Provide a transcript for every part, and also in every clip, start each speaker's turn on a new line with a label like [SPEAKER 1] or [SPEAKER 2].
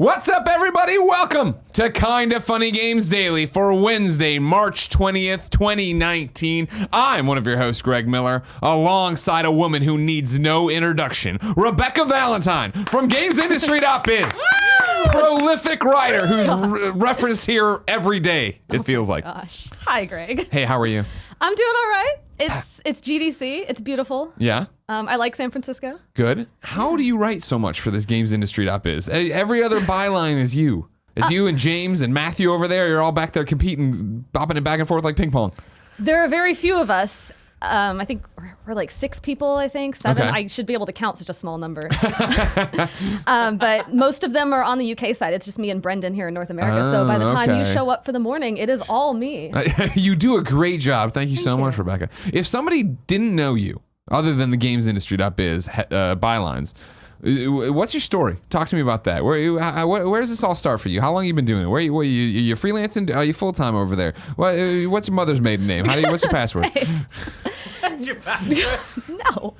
[SPEAKER 1] What's up, everybody? Welcome to Kinda Funny Games Daily for Wednesday, March 20th, 2019. I'm one of your hosts, Greg Miller, alongside a woman who needs no introduction, Rebekah Valentine from GamesIndusty.biz. Prolific writer who's referenced here every day, it feels like.
[SPEAKER 2] Gosh. Hi, Greg.
[SPEAKER 1] Hey, how are you?
[SPEAKER 2] I'm doing all right. It's GDC. It's beautiful.
[SPEAKER 1] Yeah?
[SPEAKER 2] I like San Francisco.
[SPEAKER 1] Good. How do you write so much for this GamesIndusty.biz? Every other byline is you. It's you and James and Matthew over there. You're all back there competing, bopping it back and forth like ping pong.
[SPEAKER 2] There are very few of us. I think we're like 6 people, I think, 7.
[SPEAKER 1] Okay.
[SPEAKER 2] I should be able to count such a small number. But most of them are on the UK side. It's just me and Brendan here in North America. So by the time you show up for the morning, it is all me.
[SPEAKER 1] You do a great job. Thank you so much, Rebekah. If somebody didn't know you, other than the GamesIndusty.biz bylines, what's your story? Talk to me about that. Where does this all start for you? How long have you been doing it? Where you freelancing? Are you full time over there? What's your mother's maiden name? What's your password?
[SPEAKER 3] That's your password?
[SPEAKER 2] No.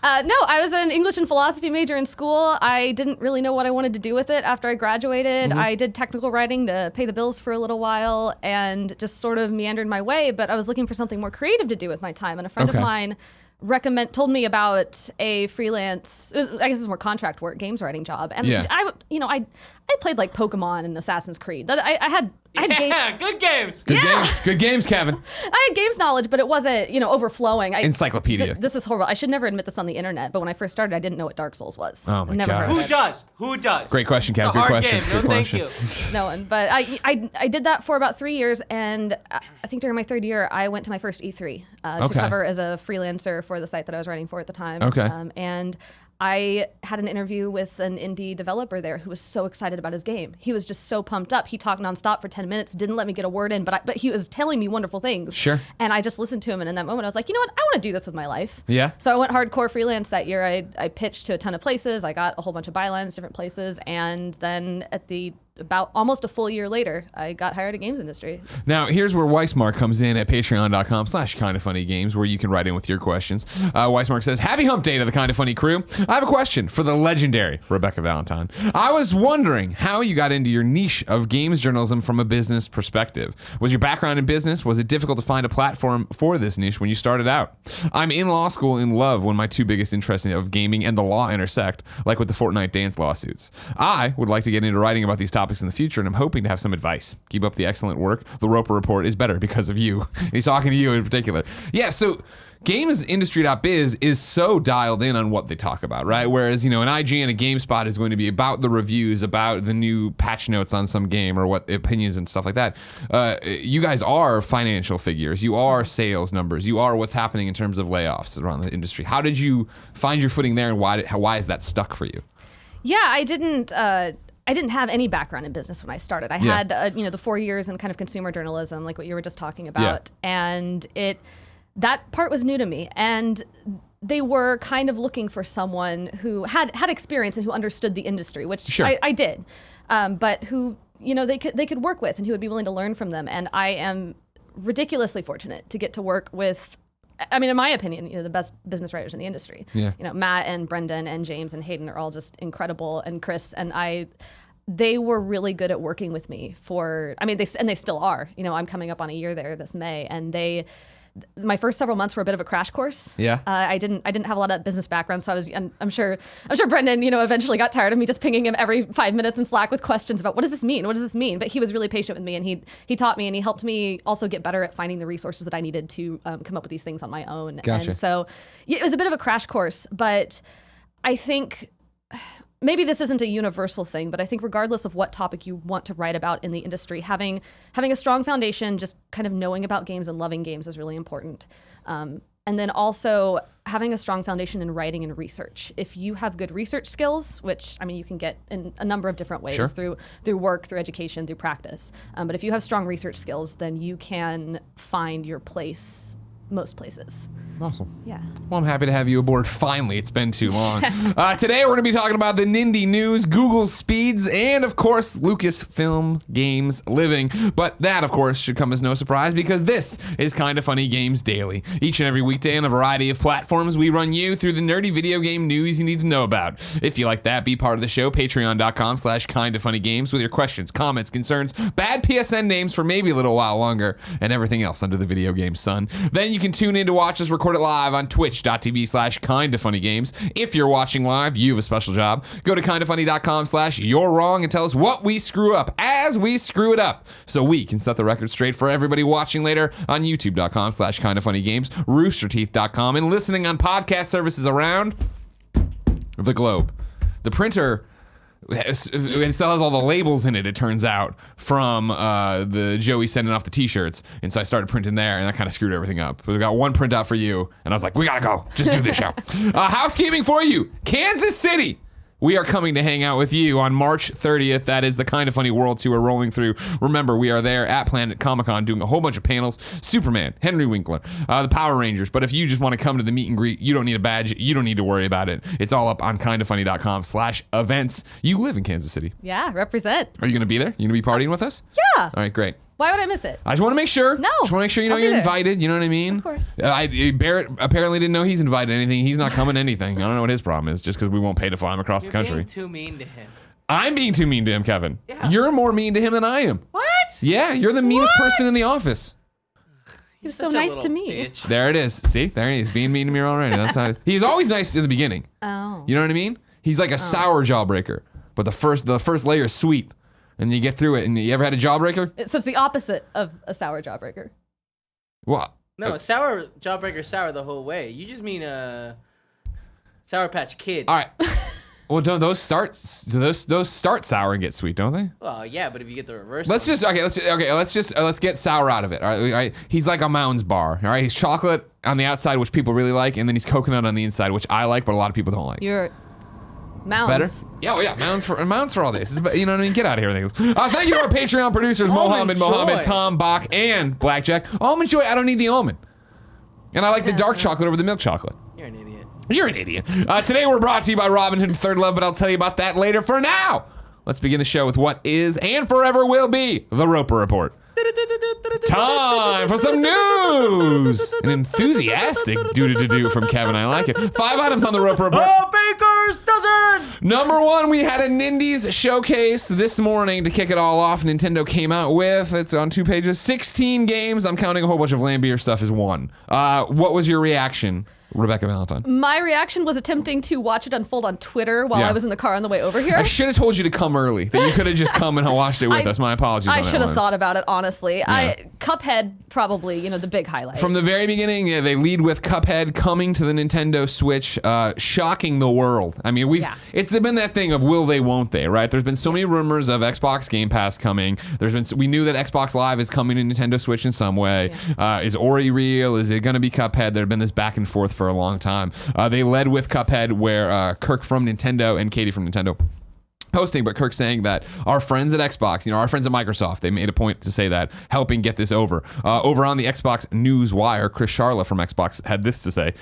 [SPEAKER 2] No, I was an English and philosophy major in school. I didn't really know what I wanted to do with it after I graduated. I did technical writing to pay the bills for a little while and just sort of meandered my way, but I was looking for something more creative to do with my time. And a friend of mine told me about a freelance, I guess it's more contract work, games writing job. And I played like Pokemon and Assassin's Creed. I had
[SPEAKER 3] good games.
[SPEAKER 1] Good games, Kevin.
[SPEAKER 2] I had games knowledge, but it wasn't, overflowing.
[SPEAKER 1] Encyclopedia.
[SPEAKER 2] This is horrible. I should never admit this on the internet, but when I first started, I didn't know what Dark Souls was.
[SPEAKER 1] Oh my
[SPEAKER 2] never
[SPEAKER 1] God.
[SPEAKER 2] heard of it.
[SPEAKER 3] Who does?
[SPEAKER 1] Great question, Kevin. Good question.
[SPEAKER 3] Game. No, thank you.
[SPEAKER 2] No one. But I did that for about 3 years, and I think during my 3rd year, I went to my first E3 to cover as a freelancer for the site that I was writing for at the time.
[SPEAKER 1] Okay.
[SPEAKER 2] And I had an interview with an indie developer there who was so excited about his game. He was just so pumped up. He talked nonstop for 10 minutes, didn't let me get a word in, but he was telling me wonderful things.
[SPEAKER 1] Sure.
[SPEAKER 2] And I just listened to him, and in that moment, I was like, you know what? I want to do this with my life.
[SPEAKER 1] Yeah.
[SPEAKER 2] So I went hardcore freelance that year. I pitched to a ton of places. I got a whole bunch of bylines, different places, and then about almost a full year later, I got hired at Games Industry.
[SPEAKER 1] Now, here's where Weissmark comes in at patreon.com/kindafunnygames, where you can write in with your questions. Weissmark says, happy hump day to the Kinda Funny crew. I have a question for the legendary Rebekah Valentine. I was wondering how you got into your niche of games journalism from a business perspective. Was your background in business? Was it difficult to find a platform for this niche when you started out? I'm in law school in love when my 2 biggest interests of gaming and the law intersect, like with the Fortnite dance lawsuits. I would like to get into writing about these topics in the future, and I'm hoping to have some advice. Keep up the excellent work. The Roper Report is better because of you. He's talking to you in particular. Yeah, so GamesIndusty.biz is so dialed in on what they talk about, right? Whereas, an IGN and a GameSpot is going to be about the reviews, about the new patch notes on some game or what opinions and stuff like that. You guys are financial figures. You are sales numbers. You are what's happening in terms of layoffs around the industry. How did you find your footing there, and why is that stuck for you?
[SPEAKER 2] Yeah, I didn't have any background in business when I started. I had, the 4 years in kind of consumer journalism, like what you were just talking about. Yeah. And that part was new to me. And they were kind of looking for someone who had experience and who understood the industry, which
[SPEAKER 1] sure.
[SPEAKER 2] I did. But who, they could work with and who would be willing to learn from them. And I am ridiculously fortunate to get to work with, in my opinion, the best business writers in the industry. Yeah. Matt and Brendan and James and Hayden are all just incredible, and Chris and they were really good at working with me they still are. I'm coming up on a year there this May, and my first several months were a bit of a crash course.
[SPEAKER 1] Yeah.
[SPEAKER 2] I didn't have a lot of business background, so I'm sure Brendan, eventually got tired of me just pinging him every 5 minutes in Slack with questions about what does this mean? What does this mean? But he was really patient with me, and he taught me, and he helped me also get better at finding the resources that I needed to come up with these things on my own.
[SPEAKER 1] Gotcha.
[SPEAKER 2] And so it was a bit of a crash course, but I think maybe this isn't a universal thing, but I think regardless of what topic you want to write about in the industry, having a strong foundation, just kind of knowing about games and loving games is really important. And then also having a strong foundation in writing and research. If you have good research skills, which you can get in a number of different ways,
[SPEAKER 1] sure.
[SPEAKER 2] through work, through education, through practice. But if you have strong research skills, then you can find your place most places.
[SPEAKER 1] Awesome.
[SPEAKER 2] Yeah.
[SPEAKER 1] Well, I'm happy to have you aboard. Finally, it's been too long. Today, we're going to be talking about the Nindy news, Google's speeds, and of course, Lucasfilm Games Living. But that, of course, should come as no surprise because this is Kinda Funny Games Daily. Each and every weekday on a variety of platforms, we run you through the nerdy video game news you need to know about. If you like that, be part of the show. Patreon.com/kindafunnygames with your questions, comments, concerns, bad PSN names for maybe a little while longer, and everything else under the video game sun. Then you can tune in to watch us record it live on twitch.tv/kindafunnygames. If you're watching live, you have a special job. Go to kindafunny.com/you're wrong and tell us what we screw up as we screw it up so we can set the record straight for everybody watching later on youtube.com/kindafunnygames, roosterteeth.com, and listening on podcast services around the globe. The printer, it still has all the labels in it, it turns out, from the Joey sending off the t-shirts. And so I started printing there, and that kind of screwed everything up. But we got one printout for you, and I was like, we gotta go. Just do this show. Housekeeping for you. Kansas City. We are coming to hang out with you on March 30th. That is the Kinda Funny World Tour rolling through. Remember, we are there at Planet Comic-Con doing a whole bunch of panels. Superman, Henry Winkler, the Power Rangers. But if you just want to come to the meet and greet, you don't need a badge. You don't need to worry about it. It's all up on kindafunny.com/events. You live in Kansas City.
[SPEAKER 2] Yeah, represent.
[SPEAKER 1] Are you going to be there? You going to be partying with us?
[SPEAKER 2] Yeah.
[SPEAKER 1] All right, great.
[SPEAKER 2] Why would I miss it?
[SPEAKER 1] I just want to make sure.
[SPEAKER 2] No.
[SPEAKER 1] Just want to make sure you know
[SPEAKER 2] I'll be
[SPEAKER 1] you're
[SPEAKER 2] there.
[SPEAKER 1] invited. You know what I mean?
[SPEAKER 2] Of course.
[SPEAKER 1] Barrett apparently didn't know he's invited to anything. He's not coming to anything. I don't know what his problem is, just because we won't pay to fly him across the country.
[SPEAKER 3] Being too mean to him.
[SPEAKER 1] I'm being too mean to him, Kevin.
[SPEAKER 3] Yeah.
[SPEAKER 1] You're more mean to him than I am.
[SPEAKER 3] What?
[SPEAKER 1] Yeah, you're the meanest person in the office.
[SPEAKER 2] He was so
[SPEAKER 3] Such a
[SPEAKER 2] nice to
[SPEAKER 3] little
[SPEAKER 2] me.
[SPEAKER 3] bitch.
[SPEAKER 1] There it is. See, there he is, being mean to me already. That's how he's always nice in the beginning.
[SPEAKER 2] Oh.
[SPEAKER 1] You know what I mean? He's like a sour jawbreaker, but the first layer is sweet, and you get through it. And you ever had a jawbreaker?
[SPEAKER 2] So it's the opposite of a sour jawbreaker.
[SPEAKER 1] What?
[SPEAKER 3] No, sour jawbreaker sour the whole way. You just mean Sour Patch Kid.
[SPEAKER 1] All right. Well, don't those start sour and get sweet, don't they?
[SPEAKER 3] Well, yeah, but if you get the reverse.
[SPEAKER 1] Let's get sour out of it. All right. He's like a Mounds bar. All right. He's chocolate on the outside, which people really like, and then he's coconut on the inside, which I like, but a lot of people don't like.
[SPEAKER 2] You're Mounds.
[SPEAKER 1] Better? Yeah, well, yeah. Mounds for all this. You know what I mean? Get out of here. Thank you to our Patreon producers,
[SPEAKER 3] Almond
[SPEAKER 1] Mohammed,
[SPEAKER 3] Joy.
[SPEAKER 1] Tom, Bach, and Blackjack. Almond Joy. I don't need the almond, and I like the dark chocolate over the milk chocolate.
[SPEAKER 3] You're an idiot.
[SPEAKER 1] You're an idiot. Today we're brought to you by ROBINHOOD and THIRDLOVE, but I'll tell you about that later. For now, let's begin the show with what is and forever will be the Roper Report. Time for some news. An enthusiastic do from Kevin. I like it. 5 items on the Roper Report.
[SPEAKER 3] Oh, Baker's dozen!
[SPEAKER 1] Number 1, we had a Nindies showcase this morning to kick it all off. Nintendo came out with, it's on 2 pages, 16 games. I'm counting a whole bunch of Lambier stuff as 1. What was your reaction, Rebekah Valentine?
[SPEAKER 2] My reaction was attempting to watch it unfold on Twitter while
[SPEAKER 1] Yeah.
[SPEAKER 2] I was in the car on the way over here.
[SPEAKER 1] I should have told you to come early. That you could have just come and watched it with us. My apologies on
[SPEAKER 2] I
[SPEAKER 1] that
[SPEAKER 2] should have
[SPEAKER 1] one.
[SPEAKER 2] thought about it, honestly. Cuphead, probably, the big highlight.
[SPEAKER 1] From the very beginning, they lead with Cuphead coming to the Nintendo Switch, shocking the world. I mean, it's been that thing of will they, won't they, right? There's been so many rumors of Xbox Game Pass coming. We knew that Xbox Live is coming to Nintendo Switch in some way. Is Ori real? Is it going to be Cuphead? There have been this back and forth for a long time. They led with Cuphead, where Kirk from Nintendo and Katie from Nintendo hosting, but Kirk saying that our friends at Xbox, our friends at Microsoft, they made a point to say that, helping get this over. Over on the Xbox News Wire, Chris Charla from Xbox had this to say.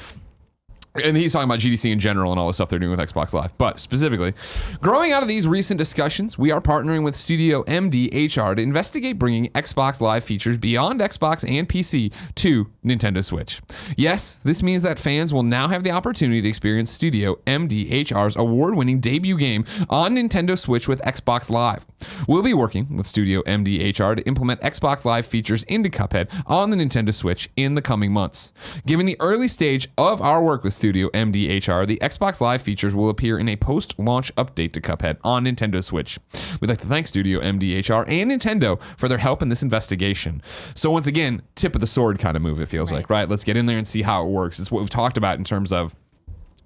[SPEAKER 1] And he's talking about GDC in general and all the stuff they're doing with Xbox Live. But specifically, growing out of these recent discussions, we are partnering with Studio MDHR to investigate bringing Xbox Live features beyond Xbox and PC to Nintendo Switch. Yes, this means that fans will now have the opportunity to experience Studio MDHR's award-winning debut game on Nintendo Switch with Xbox Live. We'll be working with Studio MDHR to implement Xbox Live features into Cuphead on the Nintendo Switch in the coming months. Given the early stage of our work with Studio MDHR, the Xbox Live features will appear in a post-launch update to Cuphead on Nintendo Switch. We'd like to thank Studio MDHR and Nintendo for their help in this investigation. So once again, tip of the sword kind of move, it feels like, right? Let's get in there and see how it works. It's what we've talked about in terms of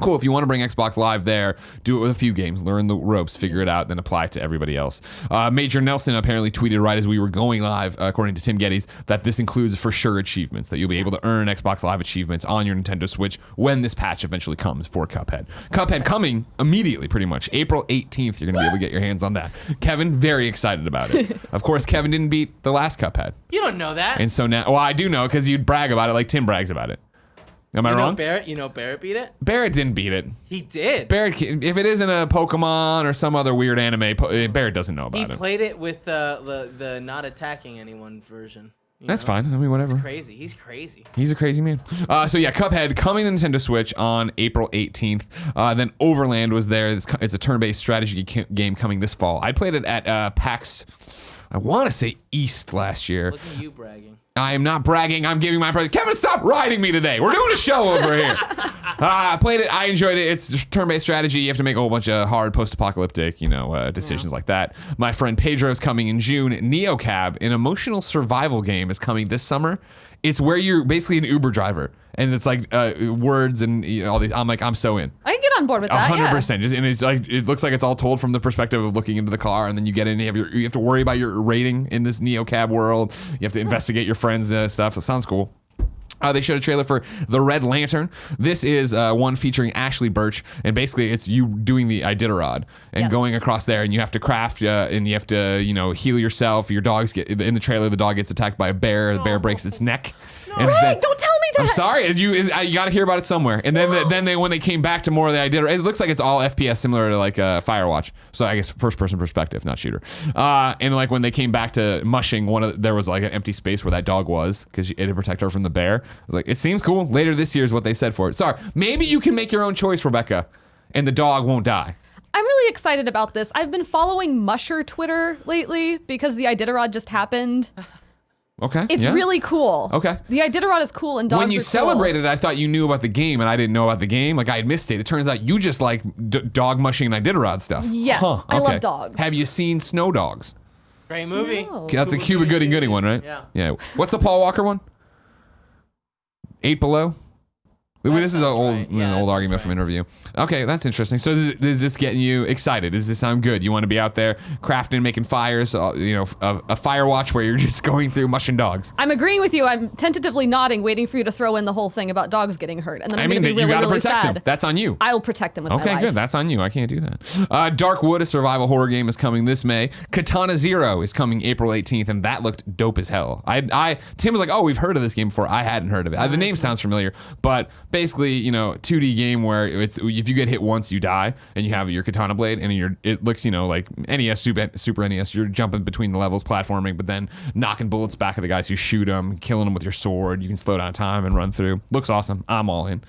[SPEAKER 1] Cool. If you want to bring Xbox Live there, do it with a few games, learn the ropes, figure it out, then apply it to everybody else. Major Nelson apparently tweeted right as we were going live, according to Tim Geddes, that this includes for sure achievements, that you'll be able to earn Xbox Live achievements on your Nintendo Switch when this patch eventually comes for Cuphead. Cuphead coming immediately, pretty much. April 18th, you're going to be able to get your hands on that. Kevin, very excited about it. Of course, Kevin didn't beat the last Cuphead.
[SPEAKER 3] You don't know that.
[SPEAKER 1] And so now, well, I do know because you'd brag about it like Tim brags about it. Am I wrong?
[SPEAKER 3] Barrett beat it?
[SPEAKER 1] Barrett didn't beat it.
[SPEAKER 3] He did.
[SPEAKER 1] Barrett, if it isn't a Pokemon or some other weird anime, Barrett doesn't know about it.
[SPEAKER 3] He played it with the not attacking anyone version.
[SPEAKER 1] That's fine. I mean, whatever.
[SPEAKER 3] That's crazy. He's crazy.
[SPEAKER 1] He's a crazy man. So yeah, Cuphead coming to Nintendo Switch on April 18th. Then Overland was there. It's a turn-based strategy game coming this fall. I played it at PAX, I want to say East last year.
[SPEAKER 3] Look at you bragging.
[SPEAKER 1] I am not bragging. I'm giving my present. Kevin, stop riding me today. We're doing a show over here. I played it. I enjoyed it. It's turn-based strategy. You have to make a whole bunch of hard post-apocalyptic, decisions like that. My friend Pedro is coming in June. NeoCab, an emotional survival game, is coming this summer. It's where you're basically an Uber driver, and it's like words and all these. I'm so in.
[SPEAKER 2] I can get on board with that.
[SPEAKER 1] 100%. And it's like it looks like it's all told from the perspective of looking into the car, and then you get in. You have to worry about your rating in this NeoCab world. You have to investigate your friends' stuff. It sounds cool. They showed a trailer for The Red Lantern. This is one featuring Ashley Birch, and basically it's you doing the Iditarod and going across there, and you have to craft, and you have to, heal yourself. Your dogs get in the trailer. The dog gets attacked by a bear. The bear breaks its neck.
[SPEAKER 2] No, Greg, don't tell me that.
[SPEAKER 1] I'm sorry. You got to hear about it somewhere. And then when they came back to more of the Iditarod, it looks like it's all FPS similar to like Firewatch. So I guess first person perspective, not shooter. And like when they came back to mushing, there was like an empty space where that dog was because it had protect her from the bear. I was like, it seems cool. Later this year is what they said for it. Sorry, maybe you can make your own choice, Rebecca, and the dog won't die.
[SPEAKER 2] I'm really excited about this. I've been following Musher Twitter lately because the Iditarod just happened.
[SPEAKER 1] Okay.
[SPEAKER 2] It's really cool.
[SPEAKER 1] Okay.
[SPEAKER 2] The Iditarod is cool and dogs
[SPEAKER 1] When you
[SPEAKER 2] are cool.
[SPEAKER 1] celebrated, I thought you knew about the game, and I didn't know about the game. Like I had missed it. It turns out you just like dog mushing and Iditarod stuff.
[SPEAKER 2] Yes, I love dogs.
[SPEAKER 1] Have you seen Snow Dogs?
[SPEAKER 3] Great movie.
[SPEAKER 2] No.
[SPEAKER 1] That's a Cuba Gooding one, right?
[SPEAKER 3] Yeah.
[SPEAKER 1] Yeah. What's the Paul Walker one? 8 Below? This is an old argument from interview. Okay, that's interesting. So is this getting you excited? Does this sound good? You want to be out there crafting, making fires, a Firewatch where you're just going through mushing dogs?
[SPEAKER 2] I'm agreeing with you. I'm tentatively nodding, waiting for you to throw in the whole thing about dogs getting hurt. And then I'm going to be really, really sad.
[SPEAKER 1] Protect them. That's on you.
[SPEAKER 2] I will protect them with my life.
[SPEAKER 1] Okay, good. That's on you. I can't do that. Dark Wood, a survival horror game, is coming this May. Katana Zero is coming April 18th, and that looked dope as hell. Tim was like, oh, we've heard of this game before. I hadn't heard of it. The name sounds familiar, but basically, 2D game where if you get hit once, you die, and you have your katana blade, and it looks, like NES, Super NES. You're jumping between the levels, platforming, but then knocking bullets back at the guys who shoot them, killing them with your sword. You can slow down time and run through. Looks awesome. I'm all in.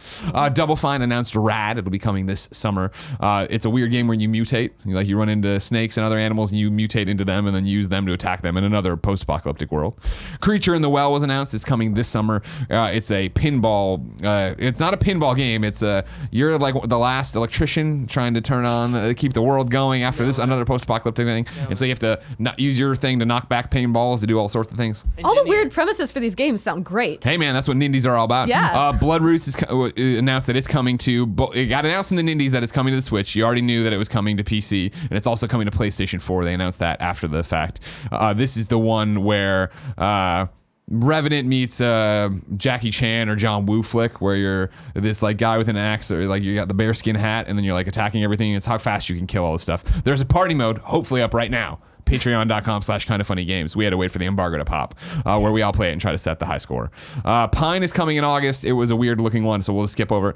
[SPEAKER 1] Double Fine announced Rad. It'll be coming this summer. It's a weird game where you mutate. You run into snakes and other animals, and you mutate into them, and then use them to attack them in another post-apocalyptic world. Creature in the Well was announced. It's coming this summer. It's a pinball. It's not a pinball game. It's you're like the last electrician trying to turn on, keep the world going after this another post-apocalyptic thing, and so you have to use your thing to knock back paintballs to do all sorts of things.
[SPEAKER 2] All the weird premises for these games sound great.
[SPEAKER 1] Hey man, that's what Nindies are all about.
[SPEAKER 2] Yeah.
[SPEAKER 1] Blood Roots is announced that it's coming to. It got announced in the Nindies that it's coming to the Switch. You already knew that it was coming to PC, and it's also coming to PlayStation 4. They announced that after the fact. This is the one where. Revenant meets Jackie Chan or John Woo flick, where you're this like guy with an axe, or like you got the bearskin hat, and then you're like attacking everything. It's how fast you can kill all this stuff. There's a party mode, hopefully up right now. Patreon.com/kindoffunnygames. We had to wait for the embargo to pop, where we all play it and try to set the high score. Pine is coming in August. It was a weird looking one, so we'll just skip over.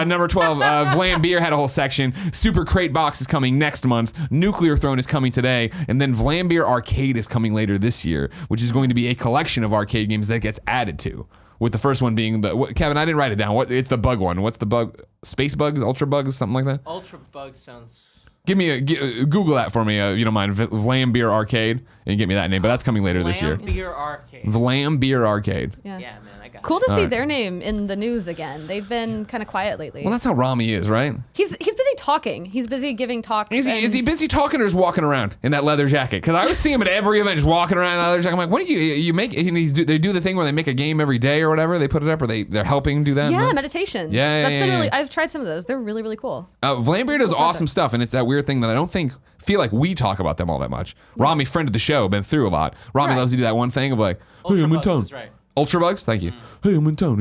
[SPEAKER 1] Number 12, Vlambeer had a whole section. Super Crate Box is coming next month. Nuclear Throne is coming today. And then Vlambeer Arcade is coming later this year, which is going to be a collection of arcade games that gets added to. With the first one being Kevin, I didn't write it down. It's the bug one. What's the bug? Space Bugs? Ultra Bugs? Something like that?
[SPEAKER 3] Ultra Bugs sounds...
[SPEAKER 1] Google that for me, if you don't mind. Vlambeer Arcade, and get me that name. But that's coming later this year.
[SPEAKER 3] Vlambeer Arcade.
[SPEAKER 1] Vlambeer Arcade.
[SPEAKER 3] Yeah, man, I got
[SPEAKER 2] Cool to see their name in the news again. They've been kind of quiet lately.
[SPEAKER 1] Well, that's how Rami is, right?
[SPEAKER 2] He's busy talking. He's busy giving talks.
[SPEAKER 1] Is he busy talking or just walking around in that leather jacket? Because I always see him at every event just walking around in that leather jacket. I'm like, what do you make? They do the thing where they make a game every day or whatever. They put it up or they're helping do that.
[SPEAKER 2] Yeah, meditations.
[SPEAKER 1] Yeah,
[SPEAKER 2] that's been really. I've tried some of those. They're really, really cool.
[SPEAKER 1] Vlambeer does awesome stuff, and it's that weird thing that I don't feel like we talk about them all that much. Rami, friend of the show, been through a lot. Rami loves to do that one thing of like, hey, I'm in town.
[SPEAKER 3] That's right.
[SPEAKER 1] Ultrabugs, thank you. Hey, I'm in town.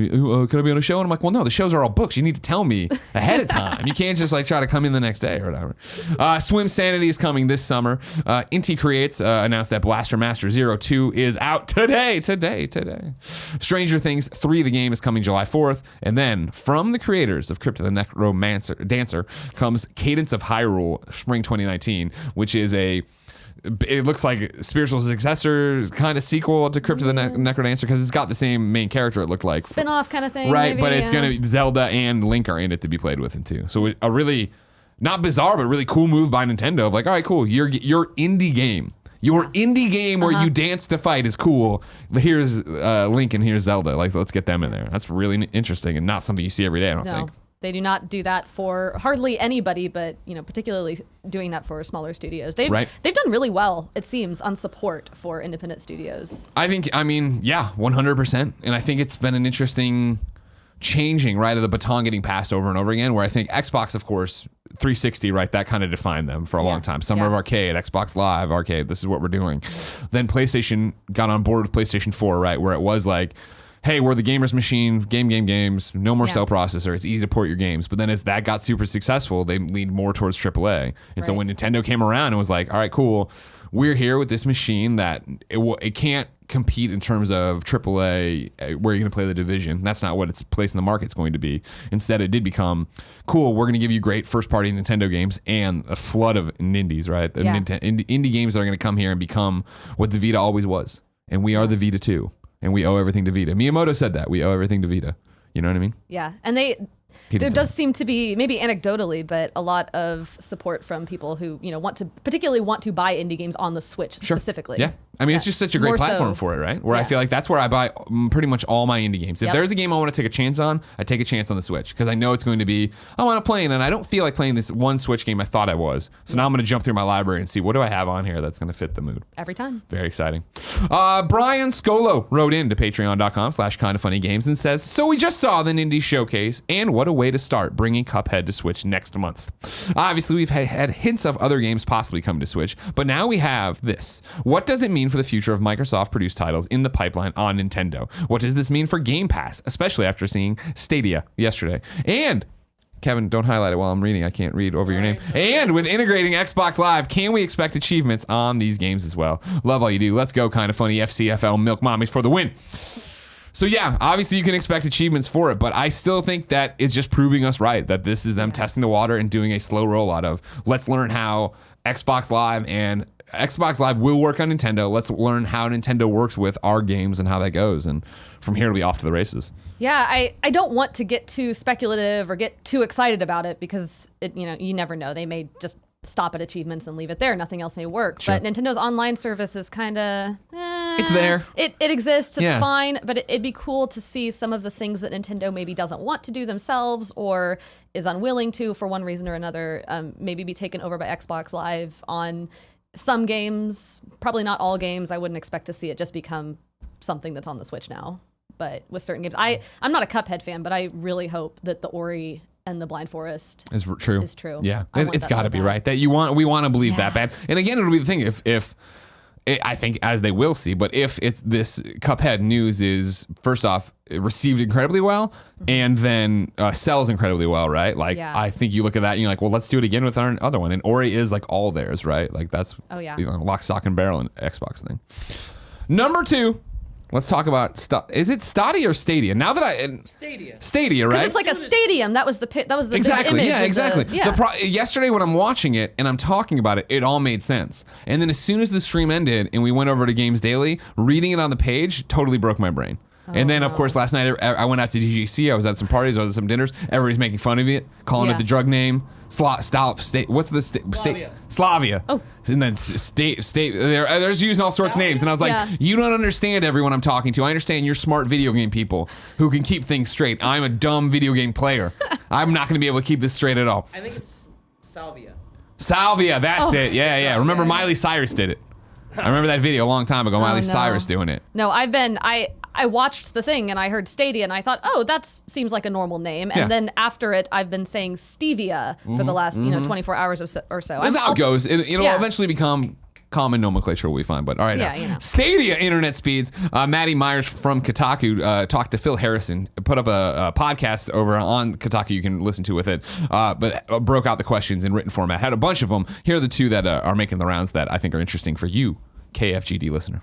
[SPEAKER 1] Can I be on a show? And I'm like, well, no, the shows are all booked. You need to tell me ahead of time. You can't just like try to come in the next day or whatever. Swim Sanity is coming this summer. Inti Creates announced that Blaster Master 02 is out today. Stranger Things 3, the game, is coming July 4th. And then from the creators of Crypt of the Necromancer Dancer comes Cadence of Hyrule Spring 2019, which is it looks like spiritual successor kind of sequel to Crypt of the Necrodancer because it's got the same main character, it looked like.
[SPEAKER 2] Spin-off kind of thing.
[SPEAKER 1] Right,
[SPEAKER 2] maybe,
[SPEAKER 1] but it's going to be Zelda and Link are in it to be played with it too. So a really, not bizarre, but really cool move by Nintendo of like, all right, cool, your indie game. Your indie game where you dance to fight is cool. Here's Link and here's Zelda. Like, let's get them in there. That's really interesting and not something you see every day, I don't think.
[SPEAKER 2] They do not do that for hardly anybody, but particularly doing that for smaller studios. They've done really well, it seems, on support for independent studios.
[SPEAKER 1] I mean, yeah, 100%. And I think it's been an interesting changing, right, of the baton getting passed over and over again, where I think Xbox, of course, 360, right, that kind of defined them for a long time. Summer of Arcade, Xbox Live Arcade, this is what we're doing. Then PlayStation got on board with PlayStation 4, right, where it was like, hey, we're the gamer's machine, games, no more cell processor. It's easy to port your games. But then as that got super successful, they leaned more towards AAA. And so when Nintendo came around and was like, all right, cool, we're here with this machine that it can't compete in terms of AAA, where you're going to play The Division. That's not what its place in the market's going to be. Instead, it did become, cool, we're going to give you great first-party Nintendo games and a flood of Nindies, right? Indie games that are going to come here and become what the Vita always was. And we are the Vita too. And we owe everything to Vita. Miyamoto said that. We owe everything to Vita. You know what I mean? Yeah.
[SPEAKER 2] And there does seem to be, maybe anecdotally, but a lot of support from people who, particularly want to buy indie games on the Switch specifically.
[SPEAKER 1] Yeah. I mean, it's just such a great platform for it, right? Where I feel like that's where I buy pretty much all my indie games. If there's a game I want to take a chance on, I take a chance on the Switch because I know it's going to be, I want to play it, and I don't feel like playing this one Switch game I thought I was. So now I'm going to jump through my library and see what do I have on here that's going to fit the mood.
[SPEAKER 2] Every time.
[SPEAKER 1] Very exciting. Brian Scollo wrote in to patreon.com/kindoffunnygames and says, so we just saw the Nindies showcase, and what a way to start bringing CupHead to Switch next month. Obviously, we've had hints of other games possibly coming to Switch, but now we have this. What does it mean for the future of Microsoft-produced titles in the pipeline on Nintendo? What does this mean for Game Pass, especially after seeing Stadia yesterday? And Kevin, don't highlight it while I'm reading. I can't read over your name. And with integrating Xbox Live, can we expect achievements on these games as well? Love all you do. Let's go, kind of funny FCFL Milk Mommies for the win. So yeah, obviously you can expect achievements for it, but I still think that it's just proving us right, that this is them testing the water and doing a slow rollout of, let's learn how Xbox Live will work on Nintendo. Let's learn how Nintendo works with our games and how that goes. And from here, it'll be off to the races.
[SPEAKER 2] Yeah, I don't want to get too speculative or get too excited about it because, you never know. They may just stop at achievements and leave it there. Nothing else may work. Sure. But Nintendo's online service is kind of...
[SPEAKER 1] it's there.
[SPEAKER 2] It exists. It's fine. But it'd be cool to see some of the things that Nintendo maybe doesn't want to do themselves or is unwilling to for one reason or another, maybe be taken over by Xbox Live on some games. Probably not all games. I wouldn't expect to see it just become something that's on the Switch now. But with certain games, I'm not a CupHead fan, but I really hope that the Ori and the Blind Forest is true.
[SPEAKER 1] Yeah, it's got to be right. That we want to believe that bad. And again, it'll be the thing if I think, as they will see, but if it's this CupHead news is first off received incredibly well and then sells incredibly well, right? Like I think you look at that and you're like, well, let's do it again with our other one. And Ori is like all theirs, right? Like that's lock, stock, and barrel in Xbox thing. Number 2. Let's talk about is it Stadia or Stadia? Now that Stadia, right?
[SPEAKER 2] It's like a stadium. That was the
[SPEAKER 1] exactly.
[SPEAKER 2] Image
[SPEAKER 1] yeah, exactly. Yesterday when I'm watching it and I'm talking about it, it all made sense. And then as soon as the stream ended and we went over to Games Daily, reading it on the page totally broke my brain. And then, of course, last night I went out to DGC. I was at some parties. I was at some dinners. Everybody's making fun of it, calling it the drug name. What's the state? Slavia. Oh. And then state. They're just using all sorts of names. And I was like, you don't understand everyone I'm talking to. I understand you're smart video game people who can keep things straight. I'm a dumb video game player. I'm not going to be able to keep this straight at all.
[SPEAKER 3] I think it's Salvia.
[SPEAKER 1] That's it. Yeah. Remember Miley Cyrus did it. I remember that video a long time ago. Miley Cyrus doing it.
[SPEAKER 2] No, I watched the thing and I heard Stadia and I thought, oh, that seems like a normal name. And then after it, I've been saying Stevia for the last 24 hours or so.
[SPEAKER 1] That's how it goes. It'll eventually become common nomenclature, we find. But all right, now. Stadia internet speeds. Maddy Myers from Kotaku talked to Phil Harrison, put up a podcast over on Kotaku you can listen to with it, but broke out the questions in written format. Had a bunch of them. Here are the two that are making the rounds that I think are interesting for you, KFGD listener.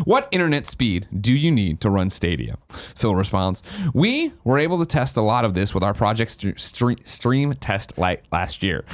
[SPEAKER 1] What internet speed do you need to run Stadia? Phil responds, we were able to test a lot of this with our project stream test last year,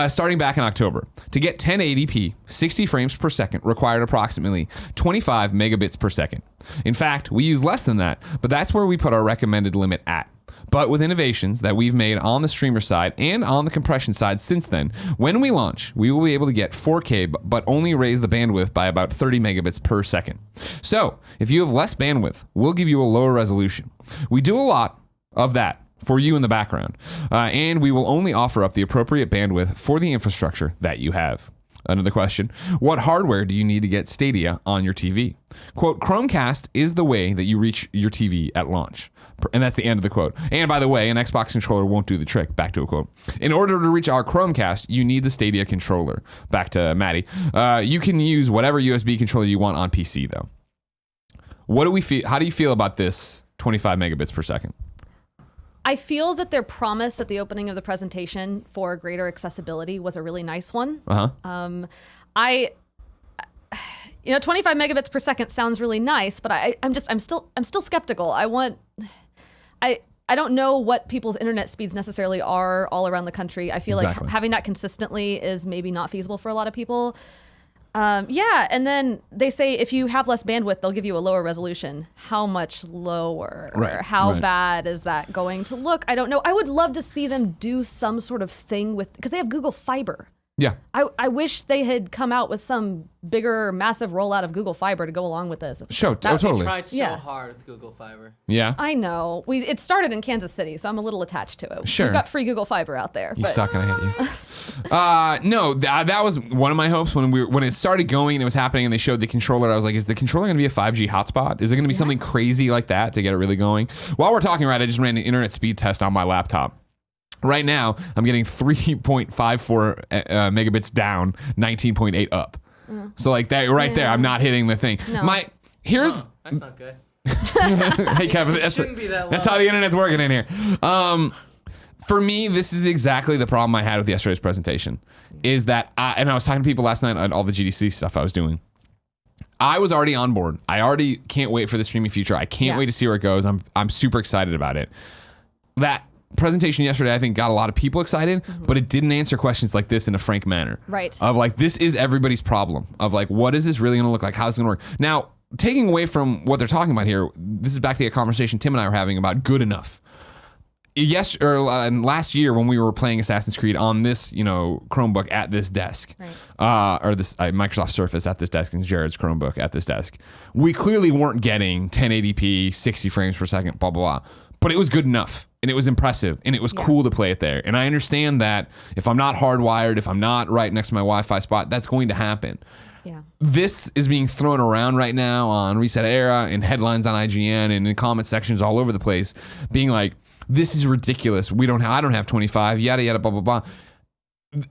[SPEAKER 1] starting back in October. To get 1080p, 60 frames per second required approximately 25 megabits per second. In fact, we use less than that, but that's where we put our recommended limit at. But with innovations that we've made on the streamer side and on the compression side since then, when we launch, we will be able to get 4K, but only raise the bandwidth by about 30 megabits per second. So, if you have less bandwidth, we'll give you a lower resolution. We do a lot of that for you in the background, and we will only offer up the appropriate bandwidth for the infrastructure that you have. Another question, what hardware do you need to get Stadia on your TV? Quote, Chromecast is the way that you reach your TV at launch. And that's the end of the quote. And by the way, an Xbox controller won't do the trick. Back to a quote. In order to reach our Chromecast, you need the Stadia controller. Back to Maddy. You can use whatever USB controller you want on PC, though. What do we feel? How do you feel about this 25 megabits per second?
[SPEAKER 2] I feel that their promise at the opening of the presentation for greater accessibility was a really nice one. 25 megabits per second sounds really nice, but I'm still skeptical. I don't know what people's internet speeds necessarily are all around the country. I feel like having that consistently is maybe not feasible for a lot of people. And then they say if you have less bandwidth, they'll give you a lower resolution. How much lower?
[SPEAKER 1] Right,
[SPEAKER 2] How bad is that going to look? I don't know. I would love to see them do some sort of thing because they have Google Fiber.
[SPEAKER 1] Yeah.
[SPEAKER 2] I wish they had come out with some bigger, massive rollout of Google Fiber to go along with this.
[SPEAKER 1] Sure, totally.
[SPEAKER 3] We tried so hard with Google Fiber.
[SPEAKER 1] Yeah.
[SPEAKER 2] I know. It started in Kansas City, so I'm a little attached to it.
[SPEAKER 1] Sure.
[SPEAKER 2] We've got free Google Fiber out there.
[SPEAKER 1] You suck and I hate you. No, that was one of my hopes when it started going and it was happening and they showed the controller. I was like, is the controller going to be a 5G hotspot? Is it going to be something crazy like that to get it really going? While we're talking, I just ran an internet speed test on my laptop. Right now, I'm getting 3.54 megabits down, 19.8 up. So like that right there, I'm not hitting the thing.
[SPEAKER 2] No.
[SPEAKER 3] That's not good.
[SPEAKER 1] Hey Kevin, that's how the internet's working in here. For me, this is exactly the problem I had with yesterday's presentation. Is that and I was talking to people last night on all the GDC stuff I was doing. I was already on board. I already can't wait for the streaming future. I can't wait to see where it goes. I'm super excited about it. That presentation yesterday, I think, got a lot of people excited, but it didn't answer questions like this in a frank manner.
[SPEAKER 2] Right.
[SPEAKER 1] Of like, this is everybody's problem. Of like, what is this really going to look like? How's it going to work? Now, taking away from what they're talking about here, this is back to a conversation Tim and I were having about good enough. Last year when we were playing Assassin's Creed on this, Chromebook at this desk, or this Microsoft Surface at this desk and Jared's Chromebook at this desk, we clearly weren't getting 1080p, 60 frames per second, blah, blah, blah. But it was good enough, and it was impressive, and it was cool to play it there. And I understand that if I'm not hardwired, if I'm not right next to my Wi-Fi spot, that's going to happen.
[SPEAKER 2] Yeah.
[SPEAKER 1] This is being thrown around right now on Reset Era and headlines on IGN and in comment sections all over the place, being like, this is ridiculous. I don't have 25, yada, yada, blah, blah, blah.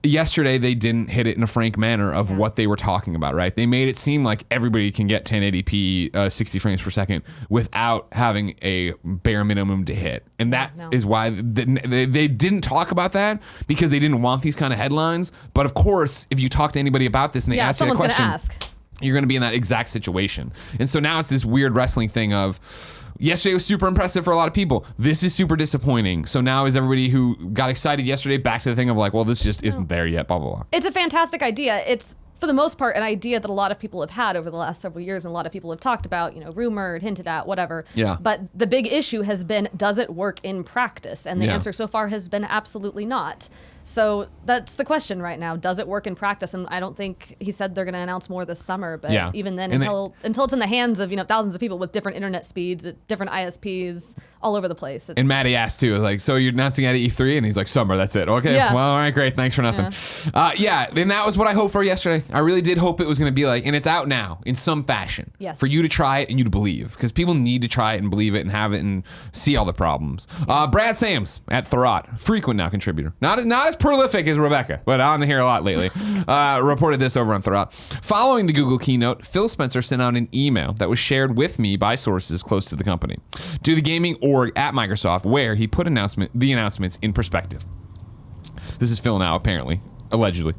[SPEAKER 1] Yesterday, they didn't hit it in a frank manner of what they were talking about, right? They made it seem like everybody can get 1080p, 60 frames per second without having a bare minimum to hit. And that is why they didn't talk about that, because they didn't want these kind of headlines. But of course, if you talk to anybody about this and they ask you a question, you're going to be in that exact situation. And so now it's this weird wrestling thing of, yesterday was super impressive for a lot of people. This is super disappointing. So now is everybody who got excited yesterday back to the thing of like, well, this just isn't there yet, blah, blah, blah.
[SPEAKER 2] It's a fantastic idea. It's for the most part, an idea that a lot of people have had over the last several years, and a lot of people have talked about, rumored, hinted at, whatever.
[SPEAKER 1] Yeah.
[SPEAKER 2] But the big issue has been, does it work in practice? And the
[SPEAKER 1] Yeah.
[SPEAKER 2] answer so far has been absolutely not. So that's the question right now. Does it work in practice? And I don't think he said they're going to announce more this summer. But
[SPEAKER 1] Yeah.
[SPEAKER 2] even then,
[SPEAKER 1] And
[SPEAKER 2] until it's in the hands of thousands of people with different internet speeds, at different ISPs, all over the place.
[SPEAKER 1] And Maddy asked too, like, so you're announcing at E3? And he's like, summer, that's it. Okay,
[SPEAKER 2] Yeah.
[SPEAKER 1] well, all right, great, thanks for nothing. And that was what I hoped for yesterday. I really did hope it was going to be like, and it's out now in some fashion.
[SPEAKER 2] Yes.
[SPEAKER 1] For you to try it and you to believe, because people need to try it and believe it and have it and see all the problems. Brad Sams at Thurrott, frequent now contributor, not as prolific as Rebekah, but on here a lot lately, reported this over on Thurrott. Following the Google keynote, Phil Spencer sent out an email that was shared with me by sources close to the company to the gaming org at Microsoft, where he put the announcements in perspective. This is Phil now, apparently. Allegedly.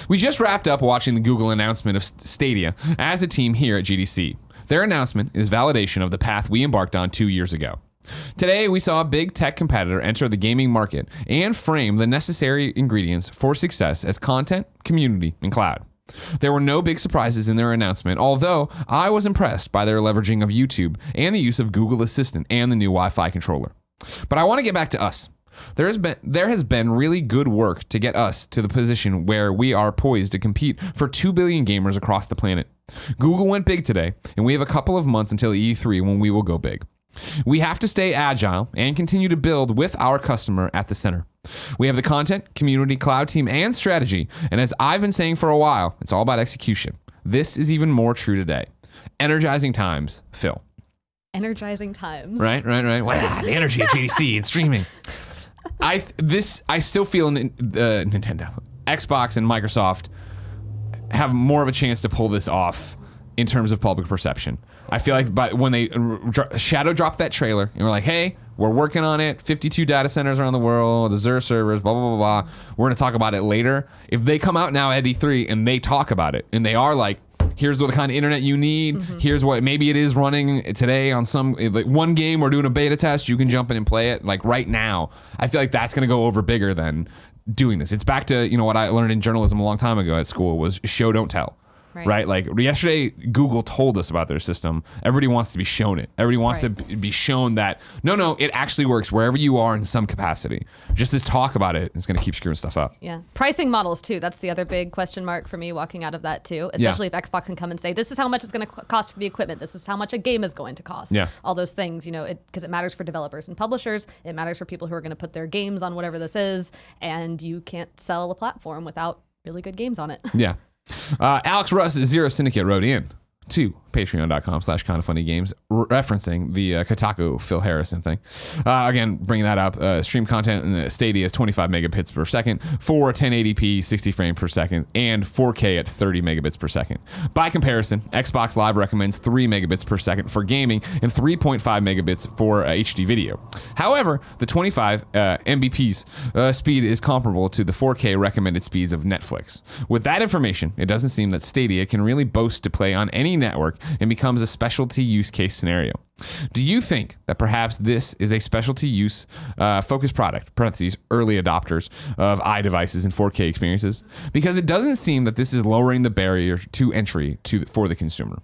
[SPEAKER 1] We just wrapped up watching the Google announcement of Stadia as a team here at GDC. Their announcement is validation of the path we embarked on 2 years ago. Today, we saw a big tech competitor enter the gaming market and frame the necessary ingredients for success as content, community, and cloud. There were no big surprises in their announcement, although I was impressed by their leveraging of YouTube and the use of Google Assistant and the new Wi-Fi controller. But I want to get back to us. There has been really good work to get us to the position where we are poised to compete for 2 billion gamers across the planet. Google went big today, and we have a couple of months until E3 when we will go big. We have to stay agile and continue to build with our customer at the center. We have the content, community, cloud team, and strategy, and as I've been saying for a while, it's all about execution. This is even more true today. Energizing times, Phil.
[SPEAKER 2] Energizing times.
[SPEAKER 1] Right. Wow, the energy at GDC and streaming. I still feel Nintendo, Xbox, and Microsoft have more of a chance to pull this off in terms of public perception. I feel like when they shadow dropped that trailer and we're like, hey, we're working on it, 52 data centers around the world, Azure servers, blah, blah, blah, blah. We're going to talk about it later. If they come out now at E3 and they talk about it and they are like, here's what the kind of internet you need. Mm-hmm. Here's what maybe it is running today on some like one game. We're doing a beta test. You can jump in and play it like right now. I feel like that's going to go over bigger than doing this. It's back to what I learned in journalism a long time ago at school was show don't tell. Right? Like yesterday, Google told us about their system. Everybody wants to be shown it. Everybody wants to be shown that, no, it actually works wherever you are in some capacity. Just this talk about it is going to keep screwing stuff up.
[SPEAKER 2] Yeah. Pricing models, too. That's the other big question mark for me walking out of that, too. Especially if Xbox can come and say, this is how much it's going to cost for the equipment. This is how much a game is going to cost.
[SPEAKER 1] Yeah.
[SPEAKER 2] All those things, because it matters for developers and publishers. It matters for people who are going to put their games on whatever this is. And you can't sell a platform without really good games on it.
[SPEAKER 1] Yeah. Alex Russ Zero Syndicate wrote in to patreon.com/kindoffunnygames referencing the Kotaku Phil Harrison thing. Again, bringing that up, stream content in Stadia is 25 megabits per second for 1080p 60 frames per second and 4K at 30 megabits per second. By comparison, Xbox Live recommends 3 megabits per second for gaming and 3.5 megabits for HD video. However, the 25 Mbps speed is comparable to the 4K recommended speeds of Netflix. With that information, it doesn't seem that Stadia can really boast to play on any network and becomes a specialty use case scenario. Do you think that perhaps this is a specialty use focused product, parentheses, early adopters of iDevices and 4K experiences? Because it doesn't seem that this is lowering the barrier to entry for the consumer.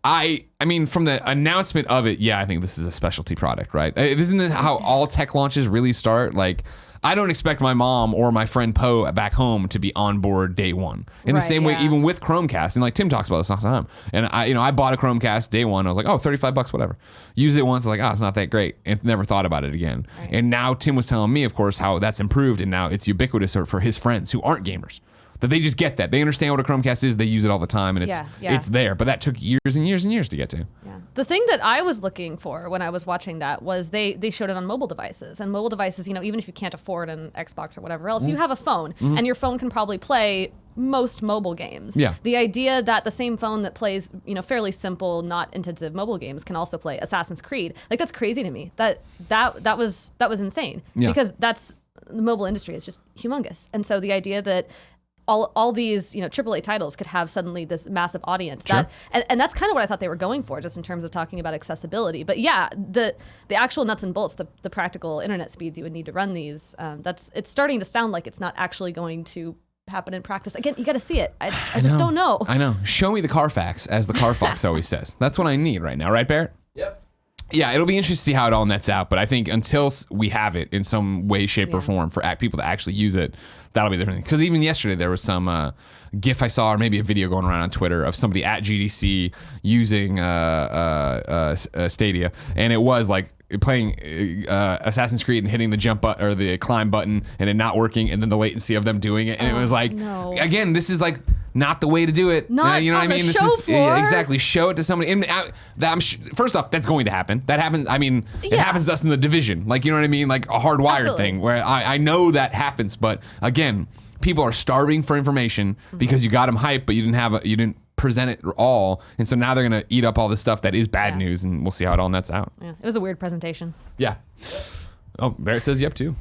[SPEAKER 1] I mean, from the announcement of it, I think this is a specialty product, right? Isn't it how all tech launches really start? Like, I don't expect my mom or my friend Poe back home to be on board day one. In the same way, even with Chromecast, and like Tim talks about this all the time. And I bought a Chromecast day one. I was like, oh, $35, whatever. Used it once, like, it's not that great, and never thought about it again. Right. And now Tim was telling me, of course, how that's improved, and now it's ubiquitous for his friends who aren't gamers. That they just get that. They understand what a Chromecast is. They use it all the time, and it's there. But that took years and years and years to get to.
[SPEAKER 2] Yeah. The thing that I was looking for when I was watching that was they showed it on mobile devices. And mobile devices, even if you can't afford an Xbox or whatever else, you have a phone, and your phone can probably play most mobile games. Yeah. The idea that the same phone that plays, fairly simple, not intensive mobile games can also play Assassin's Creed, like that's crazy to me. That was insane. Yeah. Because the mobile industry is just humongous. And so the idea that all these AAA titles could have suddenly this massive audience. Sure. And that's kind of what I thought they were going for, just in terms of talking about accessibility. But the actual nuts and bolts, the practical internet speeds you would need to run these, it's starting to sound like it's not actually going to happen in practice. Again, you got to see it. I just don't know.
[SPEAKER 1] I know. Show me the Carfax, as the Carfox always says. That's what I need right now, right, Barrett?
[SPEAKER 3] Yep.
[SPEAKER 1] Yeah, it'll be interesting to see how it all nets out, but I think until we have it in some way, shape, or form for people to actually use it, that'll be different. Because even yesterday there was some GIF I saw, or maybe a video going around on Twitter of somebody at GDC using Stadia, and it was like playing Assassin's Creed and hitting the jump button or the climb button and it not working, and then the latency of them doing it, and it was like, again, this is like not the way to do it.
[SPEAKER 2] Not
[SPEAKER 1] you know
[SPEAKER 2] on
[SPEAKER 1] what I mean?
[SPEAKER 2] the show floor.
[SPEAKER 1] Exactly. Show it to somebody. And first off, that's going to happen. That happens. I mean, it happens to us in the division. Like, you know what I mean? Like a hardwired thing where I know that happens, but again, people are starving for information because you got them hyped, but you didn't present it all, and so now they're gonna eat up all this stuff that is bad news, and we'll see how it all nets out.
[SPEAKER 2] Yeah, it was a weird presentation.
[SPEAKER 1] Yeah. Oh, Barrett says yep too.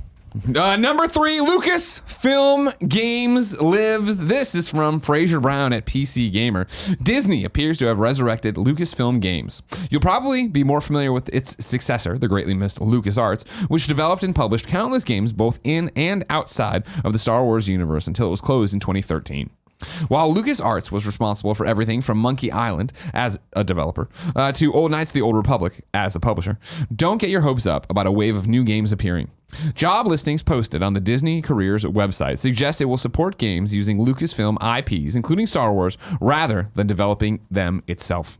[SPEAKER 1] Number 3, Lucasfilm Games lives. This is from Fraser Brown at PC Gamer. Disney appears to have resurrected Lucasfilm Games. You'll probably be more familiar with its successor, the greatly missed LucasArts, which developed and published countless games both in and outside of the Star Wars universe until it was closed in 2013. While LucasArts was responsible for everything from Monkey Island as a developer to Old Knights of the Old Republic as a publisher, don't get your hopes up about a wave of new games appearing. Job listings posted on the Disney Careers website suggest it will support games using Lucasfilm IPs, including Star Wars, rather than developing them itself.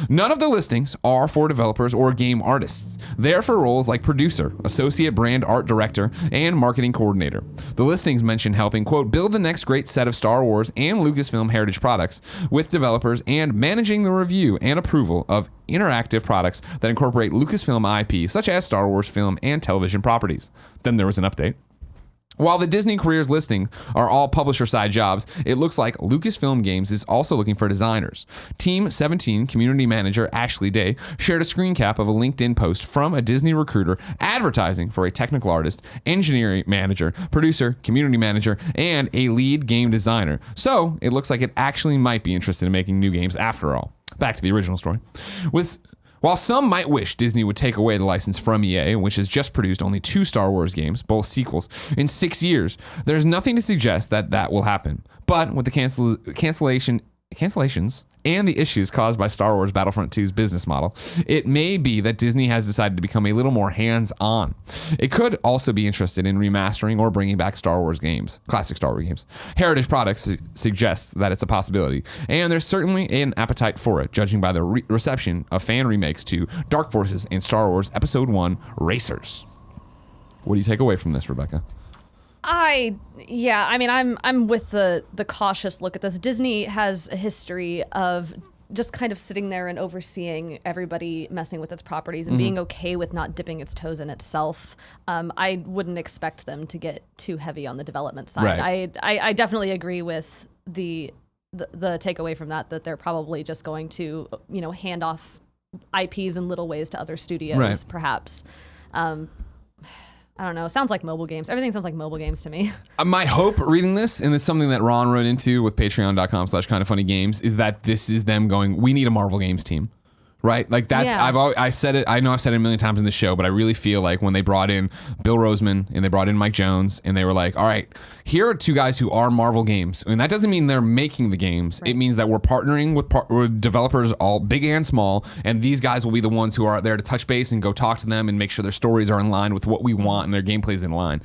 [SPEAKER 1] None of the listings are for developers or game artists. They're for roles like producer, associate brand art director, and marketing coordinator. The listings mention helping, quote, build the next great set of Star Wars and Lucasfilm heritage products with developers and managing the review and approval of interactive products that incorporate Lucasfilm IP, such as Star Wars film and television properties. Then there was an update. While the Disney Careers listing are all publisher-side jobs, it looks like Lucasfilm Games is also looking for designers. Team 17 community manager Ashley Day shared a screen cap of a LinkedIn post from a Disney recruiter advertising for a technical artist, engineering manager, producer, community manager, and a lead game designer. So it looks like it actually might be interested in making new games after all. Back to the original story. While some might wish Disney would take away the license from EA, which has just produced only 2 Star Wars games, both sequels, in 6 years, there's nothing to suggest that will happen. But with the cancellations and the issues caused by Star Wars Battlefront 2's business model, it may be that Disney has decided to become a little more hands-on. It could also be interested in remastering or bringing back Star Wars games, classic Star Wars games. Heritage Products suggests that it's a possibility, and there's certainly an appetite for it, judging by the reception of fan remakes to Dark Forces and Star Wars Episode 1 Racers. What do you take away from this, Rebecca?
[SPEAKER 2] I'm with the cautious look at this. Disney has a history of just kind of sitting there and overseeing everybody messing with its properties and being okay with not dipping its toes in itself. I wouldn't expect them to get too heavy on the development side.
[SPEAKER 1] Right.
[SPEAKER 2] I definitely agree with the takeaway from that they're probably just going to, hand off IPs in little ways to other studios, perhaps. I don't know. It sounds like mobile games. Everything sounds like mobile games to me.
[SPEAKER 1] My hope reading this, and it's something that Ron wrote into with patreon.com/kindoffunnygames, is that this is them going, we need a Marvel Games team. Right? Like that's, I said it, I know I've said it a million times in the show, but I really feel like when they brought in Bill Roseman and they brought in Mike Jones and they were like, all right, here are 2 guys who are Marvel Games. And that doesn't mean they're making the games. Right. It means that we're partnering with developers, all big and small, and these guys will be the ones who are there to touch base and go talk to them and make sure their stories are in line with what we want and their gameplay's in line.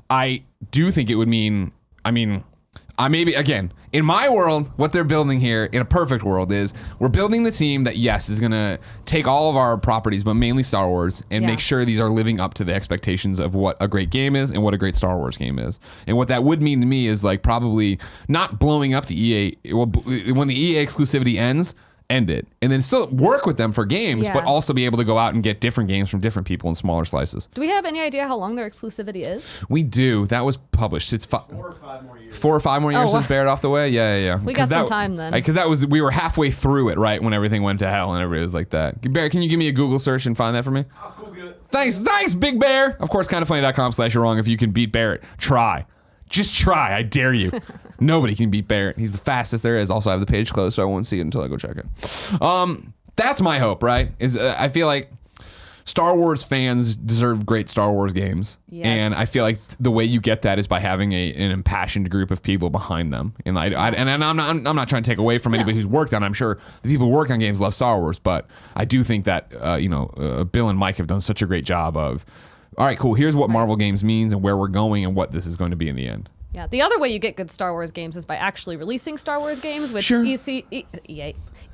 [SPEAKER 1] I do think it would mean, maybe, again, in my world, what they're building here, in a perfect world, is we're building the team that, yes, is going to take all of our properties, but mainly Star Wars, and make sure these are living up to the expectations of what a great game is and what a great Star Wars game is. And what that would mean to me is like probably not blowing up the EA. Well, when the EA exclusivity ends, end it, and then still work with them for games, but also be able to go out and get different games from different people in smaller slices.
[SPEAKER 2] Do we have any idea how long their exclusivity is?
[SPEAKER 1] We do. That was published. It's 4 or 5 more years. 4 or 5 more years since Barrett off the way? Yeah.
[SPEAKER 2] We got some time then.
[SPEAKER 1] Because we were halfway through it, right, when everything went to hell and everybody was like that. Barrett, can you give me a Google search and find that for me?
[SPEAKER 3] I'll Google it.
[SPEAKER 1] Thanks, Big Bear. Of course, kindoffunny.com/you're wrong. If you can beat Barrett, try. Just try. I dare you. Nobody can beat Barrett. He's the fastest there is. Also, I have the page closed, so I won't see it until I go check it. That's my hope, right? I feel like Star Wars fans deserve great Star Wars games.
[SPEAKER 2] Yes.
[SPEAKER 1] And I feel like the way you get that is by having an impassioned group of people behind them. And I'm not trying to take away from anybody who's worked on it. I'm sure the people who work on games love Star Wars, but I do think that Bill and Mike have done such a great job of, all right, cool, here's what Marvel games means and where we're going and what this is going to be in the end.
[SPEAKER 2] Yeah, the other way you get good Star Wars games is by actually releasing Star Wars games, which
[SPEAKER 1] Sure.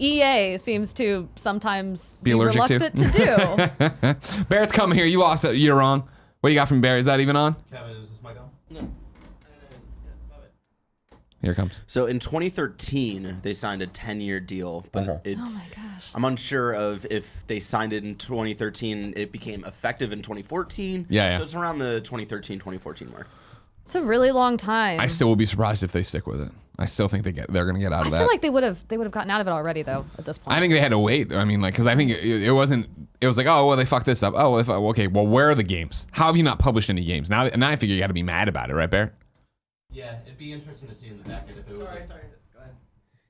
[SPEAKER 2] EA seems to sometimes be
[SPEAKER 1] allergic to.
[SPEAKER 2] reluctant to do.
[SPEAKER 1] Barrett's coming here. You lost it. You're wrong. What do you got from Barrett? Is that even on?
[SPEAKER 4] Kevin, is this mic on?
[SPEAKER 3] No.
[SPEAKER 1] Here it comes.
[SPEAKER 4] So in 2013, they signed a 10-year deal, but it's.
[SPEAKER 2] Oh my gosh.
[SPEAKER 4] I'm unsure of if they signed it in 2013. It became effective in 2014.
[SPEAKER 1] Yeah.
[SPEAKER 4] So it's around the 2013-2014 mark.
[SPEAKER 2] It's a really long time.
[SPEAKER 1] I still will be surprised if they stick with it. I still think they're going to get out of that.
[SPEAKER 2] I feel like they would have gotten out of it already though at this point.
[SPEAKER 1] I think they had to wait. I mean, like, because I think it wasn't. It was like, oh well, they fucked this up. Oh, okay. Well, where are the games? How have you not published any games? Now I figure you got to be mad about it, right, Bear?
[SPEAKER 4] Yeah, it'd be interesting to see in the back end if it was.
[SPEAKER 3] Sorry. Go ahead.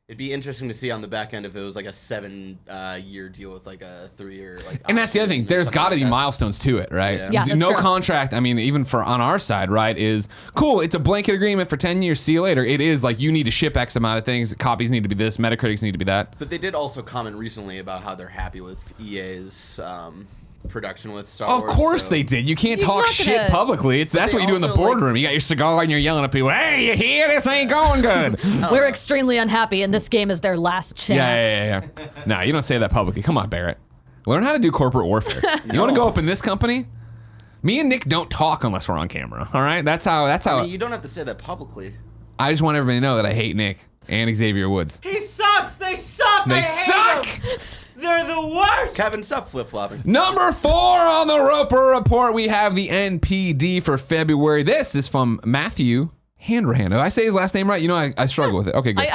[SPEAKER 4] It'd be interesting to see on the back end if it was like a 7-year deal with like a 3-year like.
[SPEAKER 1] And that's the other thing. There's got to be milestones to it, right?
[SPEAKER 4] Yeah.
[SPEAKER 2] Yeah, that's
[SPEAKER 1] no
[SPEAKER 2] true.
[SPEAKER 1] contract. I mean, even for on our side, right? Is cool. It's a blanket agreement for 10 years. See you later. It is like you need to ship X amount of things. Copies need to be this. Metacritics need to be that.
[SPEAKER 4] But they did also comment recently about how they're happy with EA's production with Star
[SPEAKER 1] Of
[SPEAKER 4] Wars.
[SPEAKER 1] course
[SPEAKER 4] so-
[SPEAKER 1] they did. You can't
[SPEAKER 2] You're
[SPEAKER 1] talk
[SPEAKER 2] not
[SPEAKER 1] shit
[SPEAKER 2] gonna-
[SPEAKER 1] publicly. That's
[SPEAKER 4] they
[SPEAKER 1] what you do in the
[SPEAKER 4] also, like-
[SPEAKER 1] boardroom. You got your cigar and you're yelling at people. Hey, you hear this? Ain't going good.
[SPEAKER 2] We're extremely unhappy, and this game is their last chance.
[SPEAKER 1] Yeah. No, you don't say that publicly. Come on, Barrett. Learn how to do corporate warfare. You want to go up in this company? Me and Nick don't talk unless we're on camera. All right, that's how.
[SPEAKER 4] I mean, you don't have to say that publicly.
[SPEAKER 1] I just want everybody to know that I hate Nick and Xavier Woods.
[SPEAKER 3] He sucks. They suck.
[SPEAKER 1] They
[SPEAKER 3] I hate
[SPEAKER 1] suck.
[SPEAKER 3] them. They're the worst.
[SPEAKER 4] Kevin, stop flip-flopping.
[SPEAKER 1] Number 4 on the Roper Report, we have the NPD for February. This is from Matthew Handrahan. Did I say his last name right? You know, I struggle with it. Okay, good.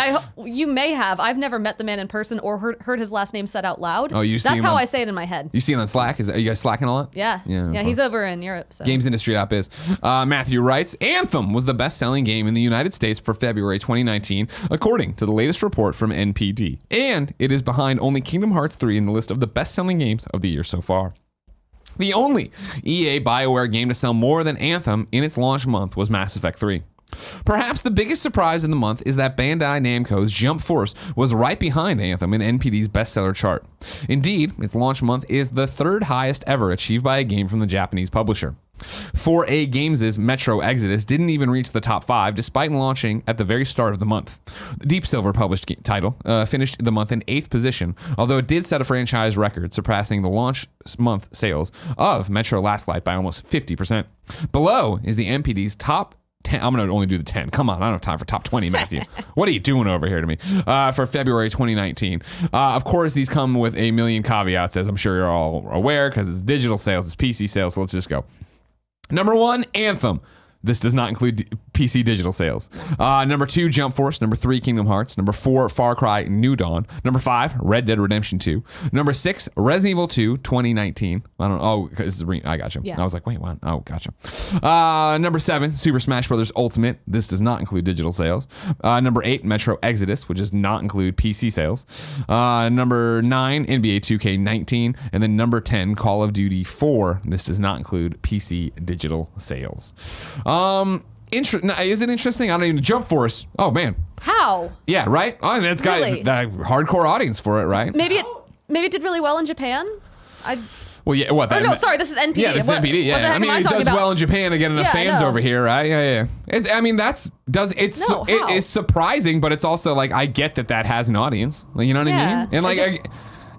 [SPEAKER 2] You may have. I've never met the man in person or heard his last name said out loud.
[SPEAKER 1] Oh, you see
[SPEAKER 2] That's
[SPEAKER 1] him
[SPEAKER 2] how
[SPEAKER 1] on-
[SPEAKER 2] I say it in my head.
[SPEAKER 1] You see it on Slack? Are you guys slacking a lot?
[SPEAKER 2] Yeah.
[SPEAKER 1] Yeah,
[SPEAKER 2] He's over in Europe. So.
[SPEAKER 1] GamesIndusty.biz. Matthew writes, Anthem was the best-selling game in the United States for February 2019, according to the latest report from NPD. And it is behind only Kingdom Hearts 3 in the list of the best-selling games of the year so far. The only EA BioWare game to sell more than Anthem in its launch month was Mass Effect 3. Perhaps the biggest surprise in the month is that Bandai Namco's Jump Force was right behind Anthem in NPD's bestseller chart. Indeed, its launch month is the 3rd highest ever achieved by a game from the Japanese publisher. 4A Games' Metro Exodus didn't even reach the top 5 despite launching at the very start of the month. The Deep Silver published title finished the month in 8th position, although it did set a franchise record, surpassing the launch month sales of Metro Last Light by almost 50%. Below is the NPD's top 10. I'm going to only do the 10. Come on, I don't have time for top 20, Matthew. What are you doing over here to me? For February 2019. Of course, these come with a million caveats, as I'm sure you're all aware, because it's digital sales, it's PC sales, so let's just go. Number 1, Anthem. This does not include PC digital sales. Number 2, Jump Force. Number 3, Kingdom Hearts. Number 4, Far Cry New Dawn. Number 5, Red Dead Redemption 2. Number 6, Resident Evil 2 2019. I don't know. Oh, I got you.
[SPEAKER 2] Yeah.
[SPEAKER 1] I was like, wait, what? Oh, gotcha. Number 7, Super Smash Bros. Ultimate. This does not include digital sales. Number 8, Metro Exodus, which does not include PC sales. Number 9, NBA 2K19. And then number 10, Call of Duty 4. This does not include PC digital sales. Is it interesting? I don't even. Jump Force. Oh man.
[SPEAKER 2] How?
[SPEAKER 1] Yeah, right. Oh, and it's got
[SPEAKER 2] Really?
[SPEAKER 1] the hardcore audience for it, right?
[SPEAKER 2] Maybe it did really well in Japan.
[SPEAKER 1] Well, yeah. What?
[SPEAKER 2] Oh no, sorry, this is NPD.
[SPEAKER 1] Yeah, this is NPD.
[SPEAKER 2] What the
[SPEAKER 1] Yeah,
[SPEAKER 2] heck
[SPEAKER 1] I mean,
[SPEAKER 2] am
[SPEAKER 1] it
[SPEAKER 2] talking
[SPEAKER 1] does
[SPEAKER 2] about?
[SPEAKER 1] well in Japan and getting enough
[SPEAKER 2] Yeah,
[SPEAKER 1] fans
[SPEAKER 2] no.
[SPEAKER 1] over here, right? Yeah. I mean, it
[SPEAKER 2] No, how?
[SPEAKER 1] is surprising, but it's also like I get that has an audience. Like, you know what
[SPEAKER 2] Yeah,
[SPEAKER 1] I mean? And like.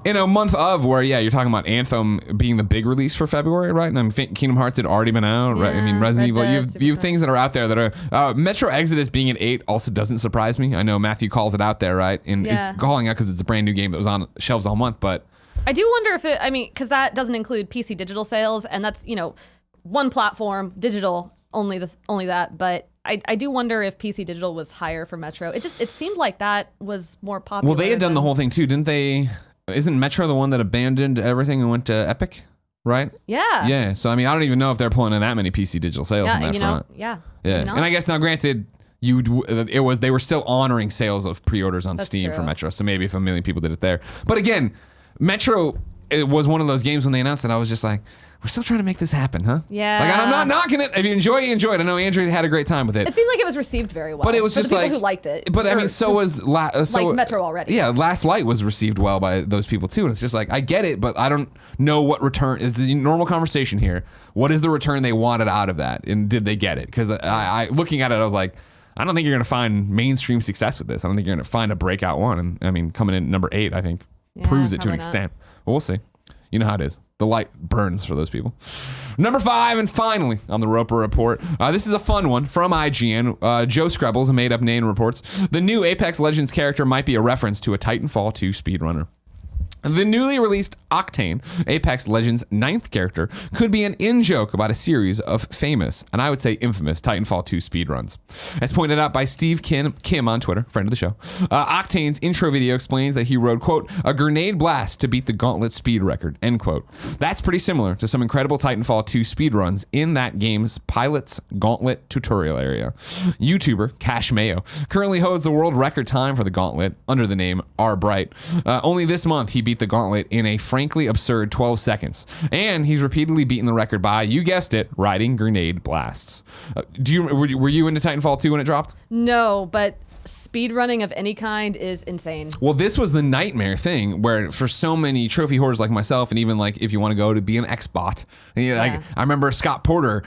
[SPEAKER 1] In a month of where, yeah, you're talking about Anthem being the big release for February, right? And I think Kingdom Hearts had already been out, right? I mean,
[SPEAKER 2] Yeah,
[SPEAKER 1] Resident Evil,
[SPEAKER 2] Red Dead,
[SPEAKER 1] you
[SPEAKER 2] Super
[SPEAKER 1] have
[SPEAKER 2] Smash.
[SPEAKER 1] things that are out there that are... Metro Exodus being at 8 also doesn't surprise me. I know Matthew calls it out there, right? And
[SPEAKER 2] Yeah.
[SPEAKER 1] it's calling out because it's a brand new game that was on shelves all month, but...
[SPEAKER 2] I do wonder if it. I mean, because that doesn't include PC digital sales, and that's one platform digital only that. But I do wonder if PC digital was higher for Metro. It seemed like that was more popular.
[SPEAKER 1] Well, they had done the
[SPEAKER 2] than-
[SPEAKER 1] whole thing too, didn't they? Isn't Metro the one that abandoned everything and went to Epic, right?
[SPEAKER 2] Yeah.
[SPEAKER 1] Yeah, so I mean, I don't even know if they're pulling in that many PC digital sales on
[SPEAKER 2] Yeah.
[SPEAKER 1] that front.
[SPEAKER 2] Yeah.
[SPEAKER 1] Yeah,
[SPEAKER 2] maybe not.
[SPEAKER 1] and I guess now, granted, they were still honoring sales of pre-orders on
[SPEAKER 2] That's
[SPEAKER 1] Steam for
[SPEAKER 2] true.
[SPEAKER 1] Metro, so maybe if a million people did it there. But again, Metro it was one of those games when they announced it, I was just like, we're still trying to make this happen, huh?
[SPEAKER 2] Yeah.
[SPEAKER 1] Like, and I'm not knocking it. If you enjoy it, you enjoy it. I know Andrew had a great time with it.
[SPEAKER 2] It seemed like it was received very well.
[SPEAKER 1] But it was
[SPEAKER 2] for
[SPEAKER 1] just
[SPEAKER 2] the people
[SPEAKER 1] like
[SPEAKER 2] who liked it.
[SPEAKER 1] But I mean, so was
[SPEAKER 2] liked Metro already.
[SPEAKER 1] Yeah, Last Light was received well by those people too. And it's just like, I get it, but I don't know what return is the normal conversation here. What is the return they wanted out of that, and did they get it? Because I looking at it, I was like, I don't think you're gonna find mainstream success with this. I don't think you're gonna find a breakout one. And I mean, coming in number 8, I think proves it to an extent. But we'll see. You know how it is. The light burns for those people. Number 5, and finally on the Roper Report. This is a fun one from IGN. Joe Skrebbels, a made-up name, reports the new Apex Legends character might be a reference to a Titanfall 2 speedrunner. The newly released Octane, Apex Legends' 9th character, could be an in-joke about a series of famous, and I would say infamous, Titanfall 2 speedruns. As pointed out by Steve Kim on Twitter, friend of the show, Octane's intro video explains that he rode, quote, a grenade blast to beat the Gauntlet speed record, end quote. That's pretty similar to some incredible Titanfall 2 speedruns in that game's pilot's Gauntlet tutorial area. YouTuber Cash Mayo currently holds the world record time for the Gauntlet under the name R. Bright. Only this month, he beat the Gauntlet in a frankly absurd 12 seconds. And he's repeatedly beaten the record by, you guessed it, riding grenade blasts. Were you into Titanfall 2 when it dropped?
[SPEAKER 2] No, but speedrunning of any kind is insane.
[SPEAKER 1] Well, this was the nightmare thing where for so many trophy hoarders like myself, and even like if you want to go to be an X-bot, like I remember Scott Porter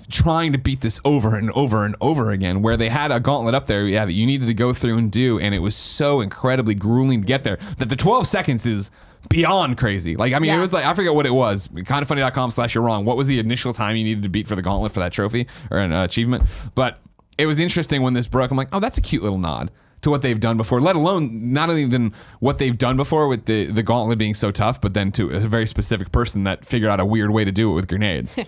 [SPEAKER 1] trying to beat this over and over and over again, where they had a gauntlet up there, that you needed to go through and do, and it was so incredibly grueling to get there that the 12 seconds is beyond crazy. Like, I mean, it was like, I forget what it was. Kindoffunny.com/you're wrong. What was the initial time you needed to beat for the gauntlet for that trophy or an achievement? But it was interesting when this broke. I'm like, oh, that's a cute little nod to what they've done before, let alone not only than what they've done before with the gauntlet being so tough, but then to a very specific person that figured out a weird way to do it with grenades.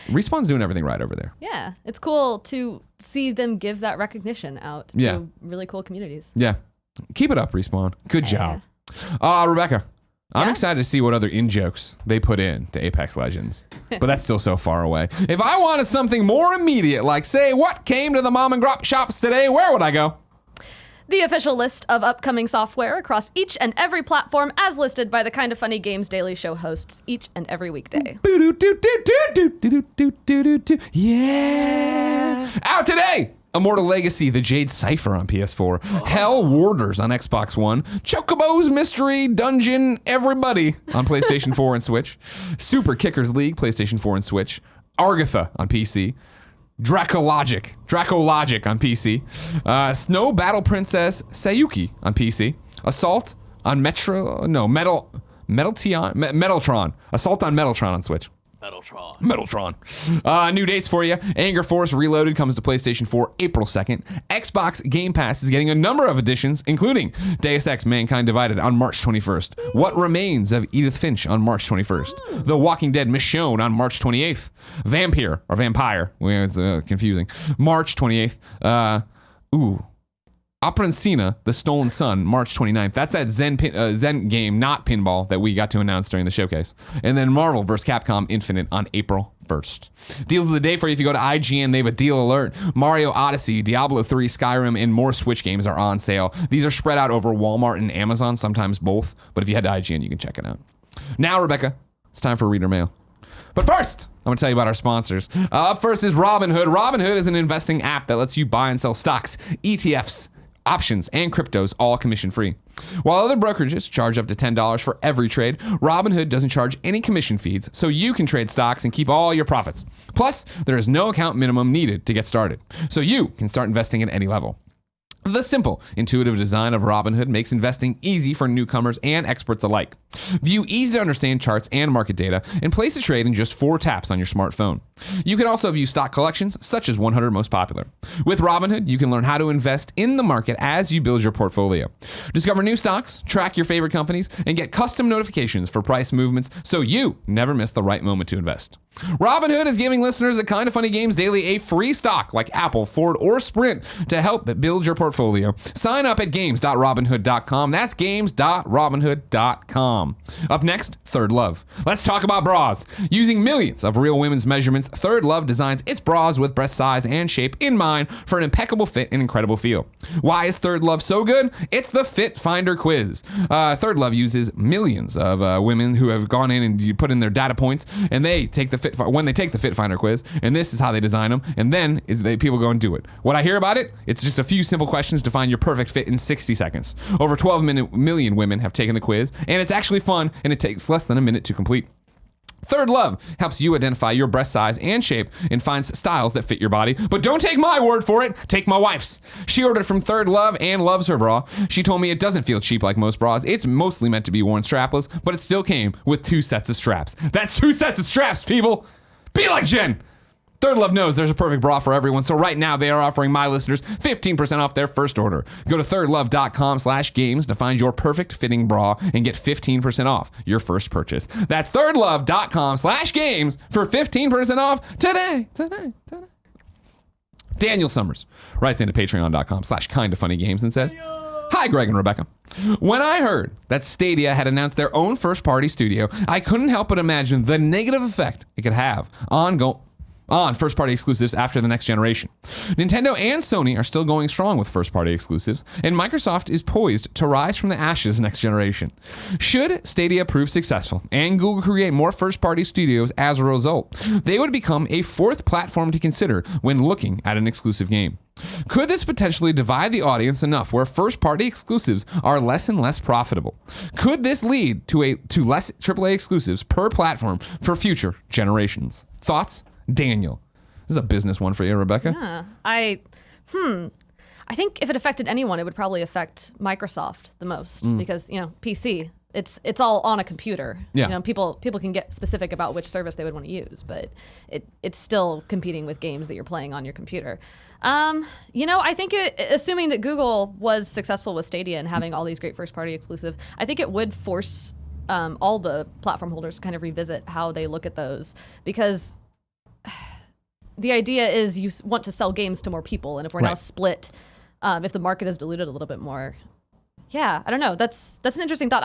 [SPEAKER 1] Respawn's doing everything right over there.
[SPEAKER 2] Yeah, it's cool to see them give that recognition out to really cool communities.
[SPEAKER 1] Yeah. Keep it up, Respawn. Good job. Rebekah, I'm excited to see what other in-jokes they put in to Apex Legends, but that's still so far away. If I wanted something more immediate, like say, what came to the mom and grop shops today, where would I go?
[SPEAKER 2] The official list of upcoming software across each and every platform as listed by the Kinda Funny Games Daily Show hosts each and every weekday.
[SPEAKER 1] Yeah. Out today! Immortal Legacy, The Jade Cipher on PS4, Hell Warders on Xbox One, Chocobo's Mystery Dungeon Everybody on PlayStation 4 and Switch, Super Kickers League, PlayStation 4 and Switch, Argatha on PC, Dracologic on PC, Snow Battle Princess Sayuki on PC, Assault on Metaltron, Assault on Metaltron on Switch. Metaltron. New dates for you. Anger Force Reloaded comes to PlayStation 4 April 2nd. Xbox Game Pass is getting a number of additions, including Deus Ex Mankind Divided on March 21st. What Remains of Edith Finch on March 21st. The Walking Dead Michonne on March 28th. Vampire, it's confusing. March 28th. Operencina, The Stolen Sun, March 29th. That's that Zen game, not pinball, that we got to announce during the showcase. And then Marvel vs. Capcom Infinite on April 1st. Deals of the day for you if you go to IGN, they have a deal alert. Mario Odyssey, Diablo 3, Skyrim, and more Switch games are on sale. These are spread out over Walmart and Amazon, sometimes both. But if you head to IGN, you can check it out. Now, Rebekah, it's time for Reader Mail. But first, I'm going to tell you about our sponsors. Up first is Robinhood. Robinhood is an investing app that lets you buy and sell stocks, ETFs, options, and cryptos, all commission-free. While other brokerages charge up to $10 for every trade, Robinhood doesn't charge any commission fees, so you can trade stocks and keep all your profits. Plus, there is no account minimum needed to get started, so you can start investing at any level. The simple, intuitive design of Robinhood makes investing easy for newcomers and experts alike. View easy-to-understand charts and market data and place a trade in just 4 taps on your smartphone. You can also view stock collections, such as 100 Most Popular. With Robinhood, you can learn how to invest in the market as you build your portfolio. Discover new stocks, track your favorite companies, and get custom notifications for price movements so you never miss the right moment to invest. Robinhood is giving listeners at Kinda Funny Games Daily a free stock like Apple, Ford, or Sprint to help build your portfolio. Sign up at games.robinhood.com. That's games.robinhood.com. Up next, Third Love. Let's talk about bras. Using millions of real women's measurements, Third Love designs its bras with breast size and shape in mind for an impeccable fit and incredible feel. Why is Third Love so good? It's the Fit Finder quiz. Third Love uses millions of women who have gone in and you put in their data points, and they take the when they take the Fit Finder quiz, and this is how they design them, and then people go and do it. What I hear about it, it's just a few simple questions to find your perfect fit in 60 seconds. Over 12 million women have taken the quiz, and it's actually fun, and it takes less than a minute to complete. Third Love helps you identify your breast size and shape and finds styles that fit your body. But don't take my word for it. Take my wife's. She ordered from Third Love and loves her bra. She told me it doesn't feel cheap like most bras. It's mostly meant to be worn strapless, but it still came with 2 sets of straps. That's 2 sets of straps, people. Be like Jen. Third Love knows there's a perfect bra for everyone, so right now they are offering my listeners 15% off their first order. Go to thirdlove.com/games to find your perfect fitting bra and get 15% off your first purchase. That's thirdlove.com/games for 15% off today. Daniel Summers writes into patreon.com/kindafunnygames and says, "Hi, Greg and Rebecca. When I heard that Stadia had announced their own first-party studio, I couldn't help but imagine the negative effect it could have on first-party exclusives after the next generation. Nintendo and Sony are still going strong with first-party exclusives, and Microsoft is poised to rise from the ashes next generation. Should Stadia prove successful and Google create more first-party studios as a result, they would become a 4th platform to consider when looking at an exclusive game. Could this potentially divide the audience enough where first-party exclusives are less and less profitable? Could this lead to less AAA exclusives per platform for future generations? Thoughts? Daniel." This is a business one for you, Rebecca.
[SPEAKER 2] Yeah. I think if it affected anyone, it would probably affect Microsoft the most because, PC, it's all on a computer.
[SPEAKER 1] Yeah.
[SPEAKER 2] People can get specific about which service they would want to use, but it's still competing with games that you're playing on your computer. I think assuming that Google was successful with Stadia and having all these great first-party exclusive, I think it would force all the platform holders to kind of revisit how they look at those, because the idea is you want to sell games to more people, and if we're now split, if the market is diluted a little bit more, I don't know. That's an interesting thought.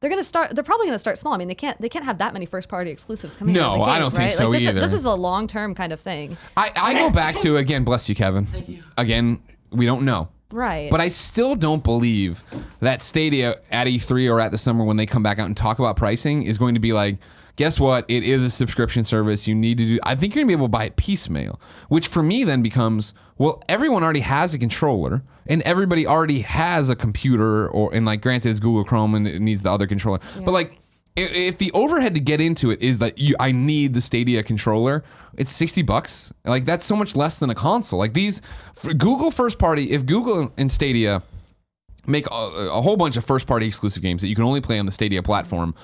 [SPEAKER 2] They're probably gonna start small. I mean, they can't have that many first party exclusives coming out of the gate,
[SPEAKER 1] I don't think so either.
[SPEAKER 2] This is a long-term kind of thing.
[SPEAKER 1] I go back to, again, bless you, Kevin.
[SPEAKER 3] Thank you.
[SPEAKER 1] Again, we don't know.
[SPEAKER 2] Right.
[SPEAKER 1] But I still don't believe that Stadia at E3 or at the summer when they come back out and talk about pricing is going to be like, guess what? It is a subscription service. You need to do. I think you're gonna be able to buy it piecemeal, which for me then becomes, well, everyone already has a controller and everybody already has a computer, and like granted it's Google Chrome and it needs the other controller, but like if the overhead to get into it is that I need the Stadia controller, it's $60. Like that's so much less than a console. Like Google first party, if Google and Stadia make a whole bunch of first party exclusive games that you can only play on the Stadia platform,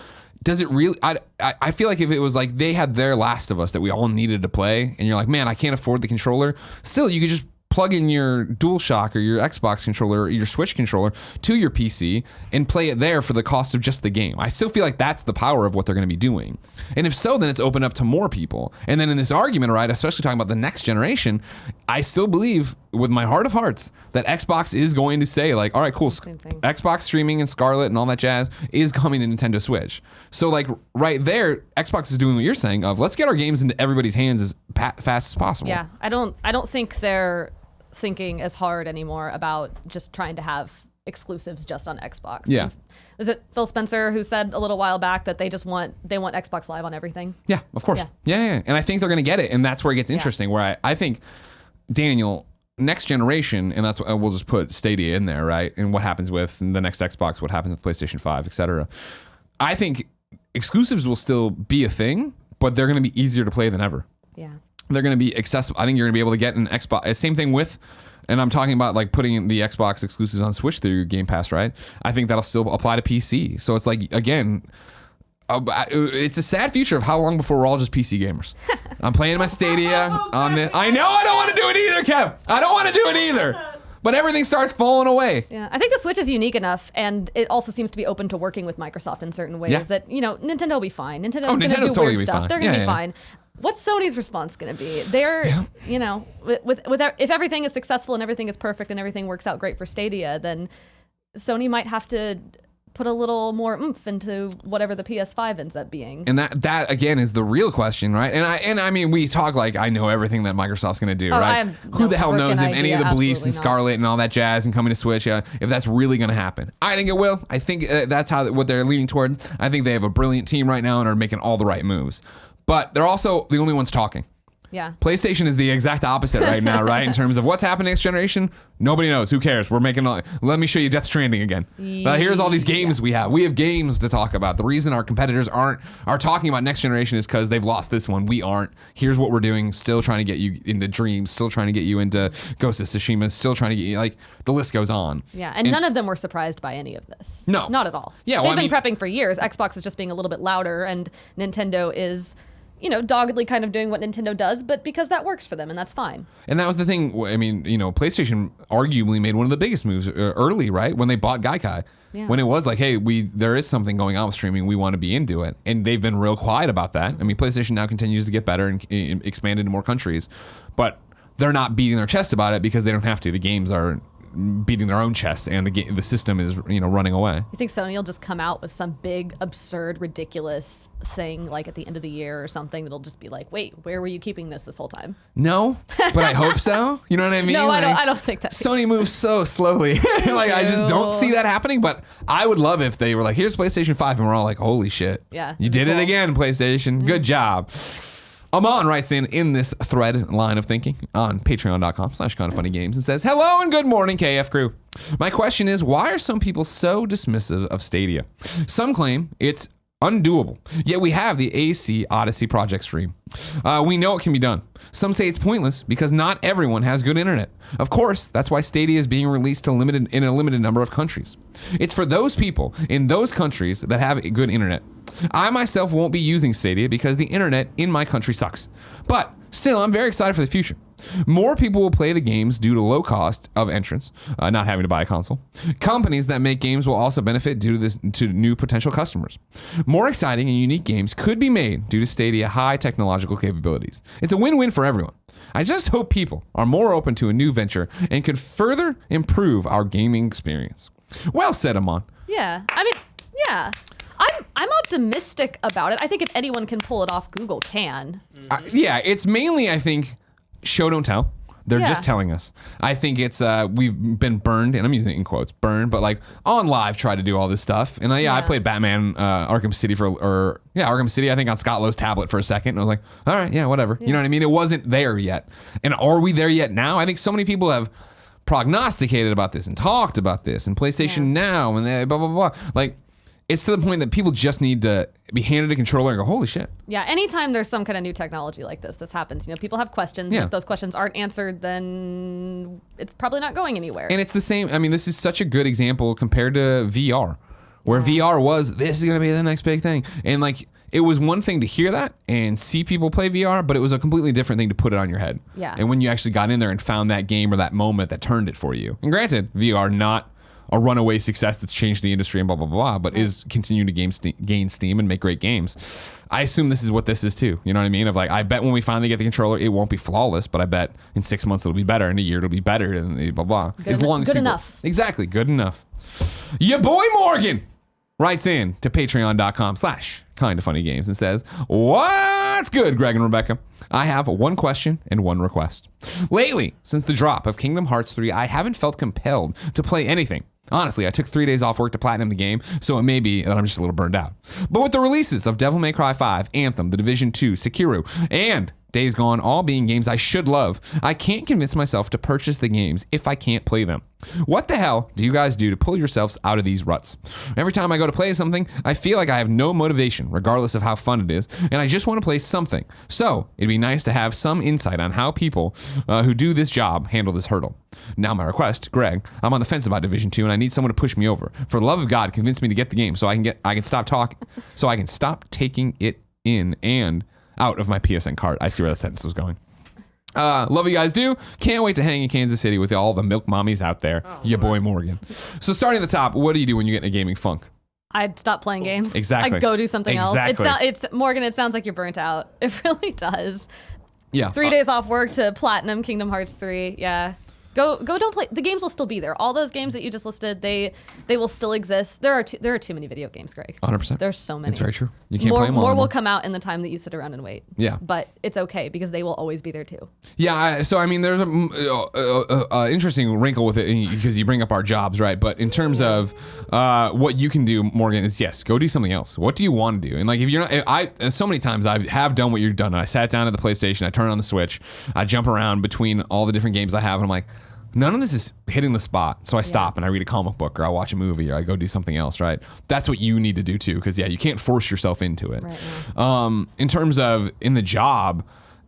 [SPEAKER 1] does it really? I feel like if it was like they had their Last of Us that we all needed to play, and you're like, man, I can't afford the controller. Still, you could just plug in your DualShock or your Xbox controller or your Switch controller to your PC and play it there for the cost of just the game. I still feel like that's the power of what they're going to be doing. And if so, then it's opened up to more people. And then in this argument, right, especially talking about the next generation, I still believe with my heart of hearts that Xbox is going to say like, all right, cool, Xbox streaming and Scarlet and all that jazz is coming to Nintendo Switch. So like right there, Xbox is doing what you're saying of let's get our games into everybody's hands as fast as possible.
[SPEAKER 2] Yeah, I don't think they're thinking as hard anymore about just trying to have exclusives just on Xbox.
[SPEAKER 1] Yeah.
[SPEAKER 2] Is it Phil Spencer who said a little while back that they want Xbox Live on everything?
[SPEAKER 1] Yeah, of course. Yeah. And I think they're going to get it, and that's where it gets interesting, where I think, Daniel, next generation, and that's what we'll just put Stadia in there, right? And what happens with the next Xbox, what happens with PlayStation 5, etc. I think exclusives will still be a thing, but they're going to be easier to play than ever.
[SPEAKER 2] Yeah.
[SPEAKER 1] They're going to be accessible. I think you're going to be able to get an Xbox. Same thing with, and I'm talking about like putting the Xbox exclusives on Switch through Game Pass, right? I think that'll still apply to PC. So it's like, again, it's a sad future of how long before we're all just PC gamers. I'm playing my Stadia on this. I know I don't want to do it either, Kev. I don't want to do it either. but everything starts falling away.
[SPEAKER 2] Yeah, I think the Switch is unique enough, and it also seems to be open to working with Microsoft in certain ways that, Nintendo will be fine. Nintendo's going to do
[SPEAKER 1] totally
[SPEAKER 2] weird
[SPEAKER 1] be
[SPEAKER 2] stuff.
[SPEAKER 1] fine.
[SPEAKER 2] They're going to be fine. What's Sony's response going to be? They're, if everything is successful and everything is perfect and everything works out great for Stadia, then Sony might have to put a little more oomph into whatever the PS5 ends up being.
[SPEAKER 1] And that again is the real question, right? And I mean, we talk like I know everything that Microsoft's going to do, right? Who the hell knows if any of the beliefs in Scarlet and all that jazz and coming to Switch, if that's really going to happen. I think it will. I think that's what they're leaning toward. I think they have a brilliant team right now and are making all the right moves. But they're also the only ones talking.
[SPEAKER 2] Yeah.
[SPEAKER 1] PlayStation is the exact opposite right now, right? In terms of what's happening next generation, nobody knows. Who cares? We're making. Let me show you Death Stranding again. Here's all these games we have. We have games to talk about. The reason our competitors are talking about next generation is because they've lost this one. We aren't. Here's what we're doing. Still trying to get you into Dreams. Still trying to get you into Ghost of Tsushima. Still trying to get you the list goes on.
[SPEAKER 2] Yeah, and none of them were surprised by any of this.
[SPEAKER 1] No,
[SPEAKER 2] not at all.
[SPEAKER 1] Yeah,
[SPEAKER 2] they've been prepping for years. Xbox is just being a little bit louder, and Nintendo is, doggedly kind of doing what Nintendo does, but because that works for them, and that's fine.
[SPEAKER 1] And that was the thing. I mean, PlayStation arguably made one of the biggest moves early, right? When they bought Gaikai. Yeah. When it was like, hey, there is something going on with streaming. We want to be into it. And they've been real quiet about that. I mean, PlayStation now continues to get better and expand into more countries. But they're not beating their chest about it because they don't have to. The games are beating their own chests, and the system is running away.
[SPEAKER 2] You think Sony will just come out with some big, absurd, ridiculous thing like at the end of the year or something that'll just be like, wait, where were you keeping this whole time?
[SPEAKER 1] No, but I hope so. You know what I mean?
[SPEAKER 2] No, I don't think that.
[SPEAKER 1] Sony moves so slowly. I just don't see that happening, but I would love if they were like, here's PlayStation 5, and we're all like, holy shit.
[SPEAKER 2] Yeah.
[SPEAKER 1] You did it again, PlayStation. Good job. Amon writes in this thread line of thinking on patreon.com/kindoffunnygames and says, hello and good morning, KF crew. My question is, why are some people so dismissive of Stadia? Some claim it's undoable, yet we have the AC Odyssey project stream. We know it can be done. Some say it's pointless because not everyone has good internet. Of course, that's why Stadia is being released in a limited number of countries. It's for those people in those countries that have good internet. I myself won't be using Stadia because the internet in my country sucks. But still, I'm very excited for the future. More people will play the games due to low cost of entrance, not having to buy a console. Companies that make games will also benefit due to new potential customers. More exciting and unique games could be made due to Stadia high technological capabilities. It's a win-win for everyone. I just hope people are more open to a new venture and could further improve our gaming experience. Well said, Amon.
[SPEAKER 2] Yeah, yeah. I'm optimistic about it. I think if anyone can pull it off, Google can.
[SPEAKER 1] Yeah, it's mainly, I think, show don't tell. They're just telling us. I think it's we've been burned, and I'm using it in quotes, burned, but like on live try to do all this stuff. And I played Batman Arkham City Arkham City, I think on Scollo's tablet for a second, and I was like, all right, yeah, whatever. You know what I mean? It wasn't there yet. And are we there yet now? I think so many people have prognosticated about this and talked about this, and PlayStation Now, and they blah, blah, blah. Like, it's to the point that people just need to be handed a controller and go, holy shit.
[SPEAKER 2] Yeah, anytime there's some kind of new technology like this happens, people have questions.
[SPEAKER 1] Yeah.
[SPEAKER 2] If those questions aren't answered, then it's probably not going anywhere.
[SPEAKER 1] And it's the same. I mean, this is such a good example compared to VR, where VR was, this is going to be the next big thing. And like, it was one thing to hear that and see people play VR, but it was a completely different thing to put it on your head.
[SPEAKER 2] Yeah.
[SPEAKER 1] And when you actually got in there and found that game or that moment that turned it for you. And granted, VR not a runaway success that's changed the industry and blah, blah, blah, but is continuing to gain steam and make great games. I assume this is what this is too. You know what I mean? Of like, I bet when we finally get the controller, it won't be flawless, but I bet in 6 months it'll be better, in a year it'll be better, and blah, blah.
[SPEAKER 2] Good enough.
[SPEAKER 1] Exactly, good enough. Your boy Morgan writes in to patreon.com/kindoffunnygames and says, what's good, Greg and Rebecca? I have one question and one request. Lately, since the drop of Kingdom Hearts 3, I haven't felt compelled to play anything. Honestly, I took 3 days off work to platinum the game, so it may be that I'm just a little burned out. But with the releases of Devil May Cry 5, Anthem, The Division 2, Sekiro, and Days Gone all being games I should love, I can't convince myself to purchase the games if I can't play them. What the hell do you guys do to pull yourselves out of these ruts? Every time I go to play something, I feel like I have no motivation, regardless of how fun it is, and I just want to play something. So it'd be nice to have some insight on how people who do this job handle this hurdle. Now my request, Greg, I'm on the fence about Division 2, and I need someone to push me over. For the love of God, convince me to get the game so I can stop talking, so I can stop taking it in and out of my PSN card. I see where that sentence was going. Love what you guys do. Can't wait to hang in Kansas City with all the milk mommies out there. Your boy Morgan. So starting at the top, what do you do when you get in a gaming funk?
[SPEAKER 2] I'd stop playing games.
[SPEAKER 1] Exactly.
[SPEAKER 2] I'd go do something
[SPEAKER 1] Exactly.
[SPEAKER 2] else. It's Morgan, it sounds like you're burnt out. It really does.
[SPEAKER 1] Yeah.
[SPEAKER 2] 3 days off work to platinum Kingdom Hearts 3. Yeah. Go don't play. The games will still be there. All those games that you just listed, they will still exist. There are too many video games, Greg.
[SPEAKER 1] 100%.
[SPEAKER 2] There's so many.
[SPEAKER 1] It's very true. You can't play them all
[SPEAKER 2] More
[SPEAKER 1] anymore.
[SPEAKER 2] will come out in the time that you sit around and wait.
[SPEAKER 1] Yeah.
[SPEAKER 2] But it's okay because they will always be there too.
[SPEAKER 1] Yeah, so I mean, there's a interesting wrinkle with it because you bring up our jobs, right? But in terms of what you can do, Morgan, is yes, go do something else. What do you want to do? And like, if you're not, so many times I have done what you've done. I sat down at the PlayStation, I turn on the Switch, I jump around between all the different games I have, and I'm like, none of this is hitting the spot. So I stop and I read a comic book or I watch a movie or I go do something else, right? That's what you need to do too, because you can't force yourself into it.
[SPEAKER 2] Right,
[SPEAKER 1] In terms of in the job,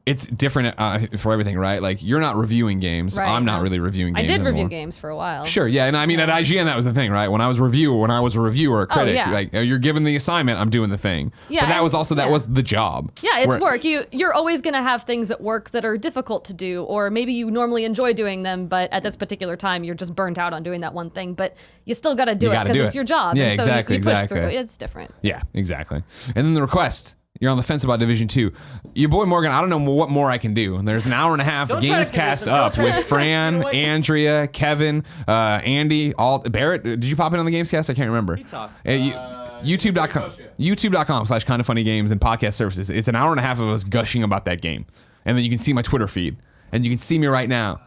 [SPEAKER 1] it's different for everything, right? Like, you're not reviewing games.
[SPEAKER 2] Right,
[SPEAKER 1] I'm not
[SPEAKER 2] no.
[SPEAKER 1] really reviewing games
[SPEAKER 2] I did
[SPEAKER 1] anymore.
[SPEAKER 2] review games for a while.
[SPEAKER 1] Sure, yeah, and I mean at IGN that was the thing, right? When I was a reviewer, a critic,
[SPEAKER 2] yeah.
[SPEAKER 1] like you're given the assignment, I'm doing the thing.
[SPEAKER 2] Yeah,
[SPEAKER 1] but that
[SPEAKER 2] and-
[SPEAKER 1] was also
[SPEAKER 2] yeah.
[SPEAKER 1] was the job.
[SPEAKER 2] Yeah, it's
[SPEAKER 1] Where-
[SPEAKER 2] work. You're always gonna have things at work that are difficult to do, or maybe you normally enjoy doing them, but at this particular time you're just burnt out on doing that one thing. But you still gotta do it
[SPEAKER 1] gotta
[SPEAKER 2] because
[SPEAKER 1] do
[SPEAKER 2] it's
[SPEAKER 1] it.
[SPEAKER 2] your job.
[SPEAKER 1] Yeah,
[SPEAKER 2] and so
[SPEAKER 1] exactly,
[SPEAKER 2] you push
[SPEAKER 1] exactly.
[SPEAKER 2] through. It's different.
[SPEAKER 1] Yeah, exactly. And then the request. You're on the fence about Division 2. Your boy Morgan, I don't know what more I can do. And there's an hour and a half of
[SPEAKER 3] Don't try to
[SPEAKER 1] Games Cast
[SPEAKER 3] convince him.
[SPEAKER 1] up
[SPEAKER 3] Don't try
[SPEAKER 1] with
[SPEAKER 3] to-
[SPEAKER 1] Fran,
[SPEAKER 3] Get away from-
[SPEAKER 1] Andrea, Kevin, Andy, Barrett. Did you pop in on the Games Cast? I can't remember.
[SPEAKER 3] He talked.
[SPEAKER 1] YouTube.com/kindoffunnygames and podcast services. It's an hour and a half of us gushing about that game. And then you can see my Twitter feed. And you can see me right now.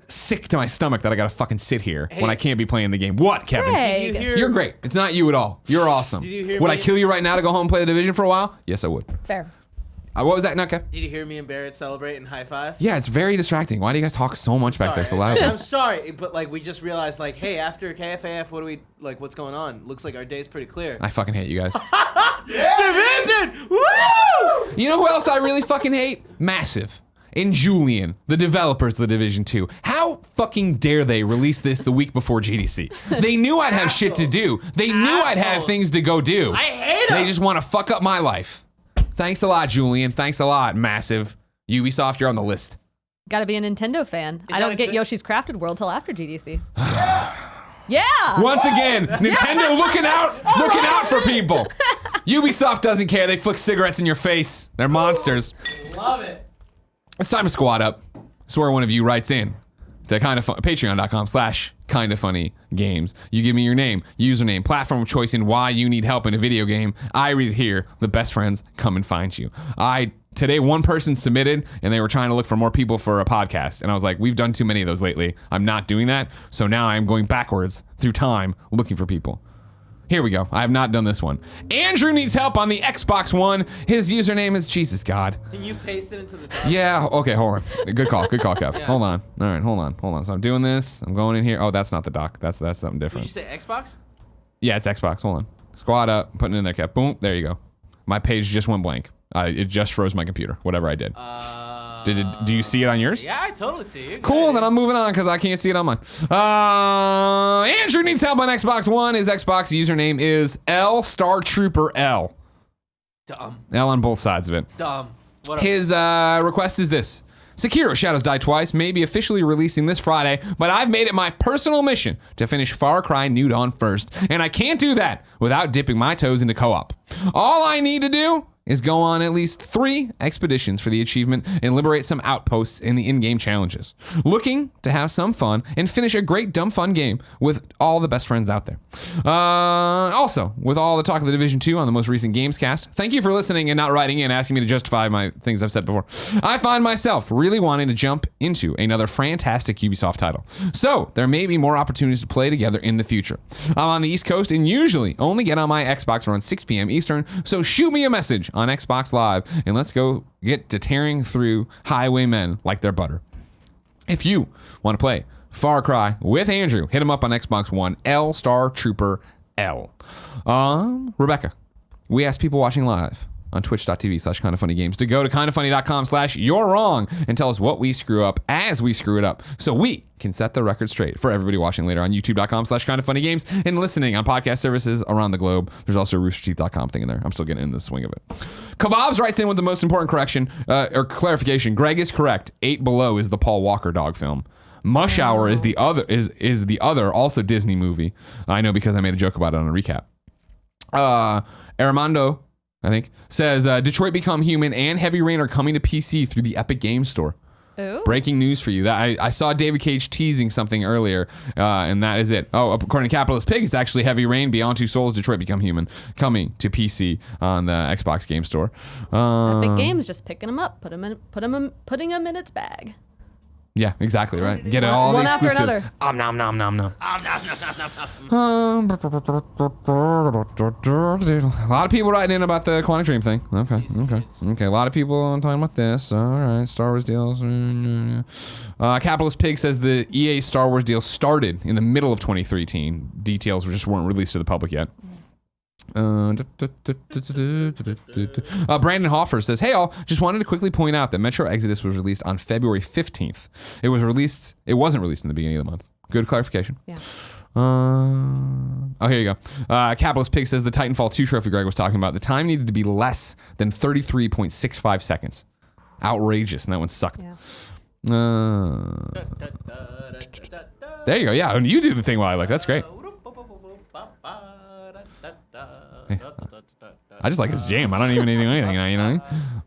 [SPEAKER 1] Sick to my stomach that I gotta fucking sit here when I can't be playing the game. What, Kevin?
[SPEAKER 2] Greg.
[SPEAKER 3] Did you hear-
[SPEAKER 1] You're great. It's not you at all. You're awesome.
[SPEAKER 3] Did you hear
[SPEAKER 1] Would
[SPEAKER 3] me-
[SPEAKER 1] I kill you right now to go home and play the Division for a while? Yes, I would.
[SPEAKER 2] Fair.
[SPEAKER 1] What was that, Nuka?
[SPEAKER 3] Did you hear me and Barrett celebrate and high five?
[SPEAKER 1] Yeah, it's very distracting. Why do you guys talk so much back there so
[SPEAKER 3] I'm
[SPEAKER 1] loudly?
[SPEAKER 3] sorry, but like we just realized, like, hey, after KFAF, what do we like? What's going on? Looks like our day's pretty clear.
[SPEAKER 1] I fucking hate you guys.
[SPEAKER 3] Division, woo!
[SPEAKER 1] You know who else I really fucking hate? Massive. And Julian, the developers of the Division 2. How fucking dare they release this the week before GDC? They knew I'd have shit to do. They knew I'd have
[SPEAKER 3] Assholes.
[SPEAKER 1] things to go do.
[SPEAKER 3] I hate
[SPEAKER 1] They
[SPEAKER 3] them.
[SPEAKER 1] just want to fuck up my life. Thanks a lot, Julian. Thanks a lot, Massive. Ubisoft, you're on the list.
[SPEAKER 2] Gotta be a Nintendo fan. I
[SPEAKER 3] that
[SPEAKER 2] don't
[SPEAKER 3] a
[SPEAKER 2] get
[SPEAKER 3] good-
[SPEAKER 2] Yoshi's Crafted World till after GDC. Yeah.
[SPEAKER 1] Once again, Nintendo looking out for people. Ubisoft doesn't care. They flick cigarettes in your face. They're monsters.
[SPEAKER 3] Love it.
[SPEAKER 1] It's time to squad up. It's where one of you writes in to patreon.com/kindoffunnygames. You give me your name, username, platform of choice, and why you need help in a video game. I read it here. The best friends come and find you. Today, one person submitted, and they were trying to look for more people for a podcast. And I was like, we've done too many of those lately. I'm not doing that. So now I'm going backwards through time looking for people. Here we go. I have not done this one. Andrew needs help on the Xbox One. His username is Jesus God.
[SPEAKER 3] Can you paste it into the doc?
[SPEAKER 1] Yeah. Okay. Hold on. Good call, Kev.
[SPEAKER 3] Yeah.
[SPEAKER 1] Hold on. All right. Hold on. So I'm doing this. I'm going in here. Oh, that's not the doc. That's something
[SPEAKER 3] Did
[SPEAKER 1] different.
[SPEAKER 3] you say Xbox?
[SPEAKER 1] Yeah, it's Xbox. Hold on. Squad up. Putting it in there, Kev. Boom. There you go. My page just went blank. It just froze my computer. Whatever I did. Do you see it on yours?
[SPEAKER 3] Yeah, I totally see you.
[SPEAKER 1] Cool, then I'm moving on because I can't see it on mine. Andrew needs help on Xbox One. His Xbox username is lStarTrooperl.
[SPEAKER 3] Dumb.
[SPEAKER 1] L on both sides of it.
[SPEAKER 3] Dumb. What a
[SPEAKER 1] His request is this. Sekiro Shadows Die Twice may be officially releasing this Friday, but I've made it my personal mission to finish Far Cry New Dawn first, and I can't do that without dipping my toes into co-op. All I need to do is go on at least 3 expeditions for the achievement and liberate some outposts in the in-game challenges. Looking to have some fun and finish a great dumb fun game with all the best friends out there. Also, with all the talk of the Division 2 on the most recent Gamescast, thank you for listening and not writing in asking me to justify my things I've said before. I find myself really wanting to jump into another fantastic Ubisoft title. So, there may be more opportunities to play together in the future. I'm on the East Coast and usually only get on my Xbox around 6 p.m. Eastern, so shoot me a message on Xbox Live and let's go get to tearing through highwaymen like they're butter. If you want to play Far Cry with Andrew, hit him up on Xbox One, lStarTrooperl. Rebecca, we asked people watching live on twitch.tv/kindoffunnygames to go to kindoffunny.com/you're wrong and tell us what we screw up as we screw it up so we can set the record straight for everybody watching later on youtube.com/kindoffunnygames and listening on podcast services around the globe. There's also a roosterteeth.com thing in there. I'm still getting in the swing of it. Kebabs writes in with the most important correction or clarification. Greg is correct. 8 Below is the Paul Walker dog film. Mush Hour is the other also Disney movie. I know because I made a joke about it on a recap. Armando, I think, says Detroit Become Human and Heavy Rain are coming to PC through the Epic Games Store.
[SPEAKER 2] Ooh.
[SPEAKER 1] Breaking news for you. That I saw David Cage teasing something earlier, and that is it. Oh, according to Capitalist Pig, it's actually Heavy Rain, Beyond Two Souls, Detroit Become Human, coming to PC on the Xbox Game Store.
[SPEAKER 2] Epic Games just picking them up, putting them in its bag.
[SPEAKER 1] Yeah, exactly, right. Get all the
[SPEAKER 2] One after
[SPEAKER 1] exclusives.
[SPEAKER 2] another.
[SPEAKER 1] Nom nom nom nom nom. A lot of people writing in about the Quantic Dream thing. Okay. A lot of people talking about this. All right, Star Wars deals. Capitalist Pig says the EA Star Wars deal started in the middle of 2013. Details just weren't released to the public yet. Brandon Hoffer says, hey all, just wanted to quickly point out that Metro Exodus was released on February 15th. It wasn't released in the beginning of the month. Good clarification.
[SPEAKER 2] Yeah.
[SPEAKER 1] Here you go. Capitalist Pig says the Titanfall 2 trophy Greg was talking about. The time needed to be less than 33.65 seconds. Outrageous, and that one sucked.
[SPEAKER 2] Yeah.
[SPEAKER 1] There you go. Yeah, you do the thing while I look. That's great. I just like his jam. I don't even need to do anything. You know what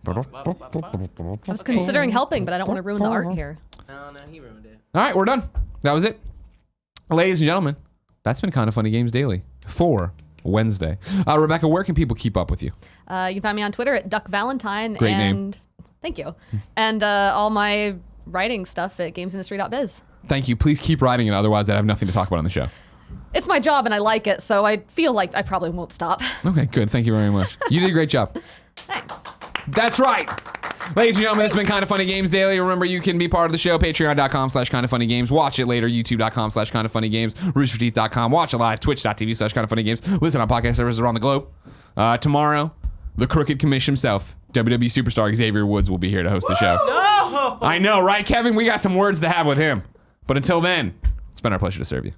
[SPEAKER 1] I mean?
[SPEAKER 2] I was considering helping, but I don't want to ruin the art here.
[SPEAKER 3] No, he ruined it.
[SPEAKER 1] All right, we're done. That was it. Ladies and gentlemen, that's been Kind of Funny Games Daily for Wednesday. Rebekah, where can people keep up with you?
[SPEAKER 2] You can find me on Twitter at Duck Valentine.
[SPEAKER 1] Great
[SPEAKER 2] and
[SPEAKER 1] name.
[SPEAKER 2] Thank you. And all my writing stuff at GamesIndusty.biz.
[SPEAKER 1] Thank you. Please keep writing it. Otherwise, I'd have nothing to talk about on the show.
[SPEAKER 2] It's my job and I like it, so I feel like I probably won't stop.
[SPEAKER 1] Okay, good. Thank you very much. You did a great job.
[SPEAKER 2] Thanks.
[SPEAKER 1] That's right. Ladies and gentlemen, this has been Kind of Funny Games Daily. Remember, you can be part of the show, patreon.com/kindoffunnygames. Watch it later, youtube.com/kindoffunnygames, roosterteeth.com. Watch it live, twitch.tv/kindoffunnygames. Listen on podcast services around the globe. Tomorrow, the Crooked Commish himself, WWE superstar Xavier Woods, will be here to host the show.
[SPEAKER 3] No!
[SPEAKER 1] I know, right, Kevin? We got some words to have with him. But until then, it's been our pleasure to serve you.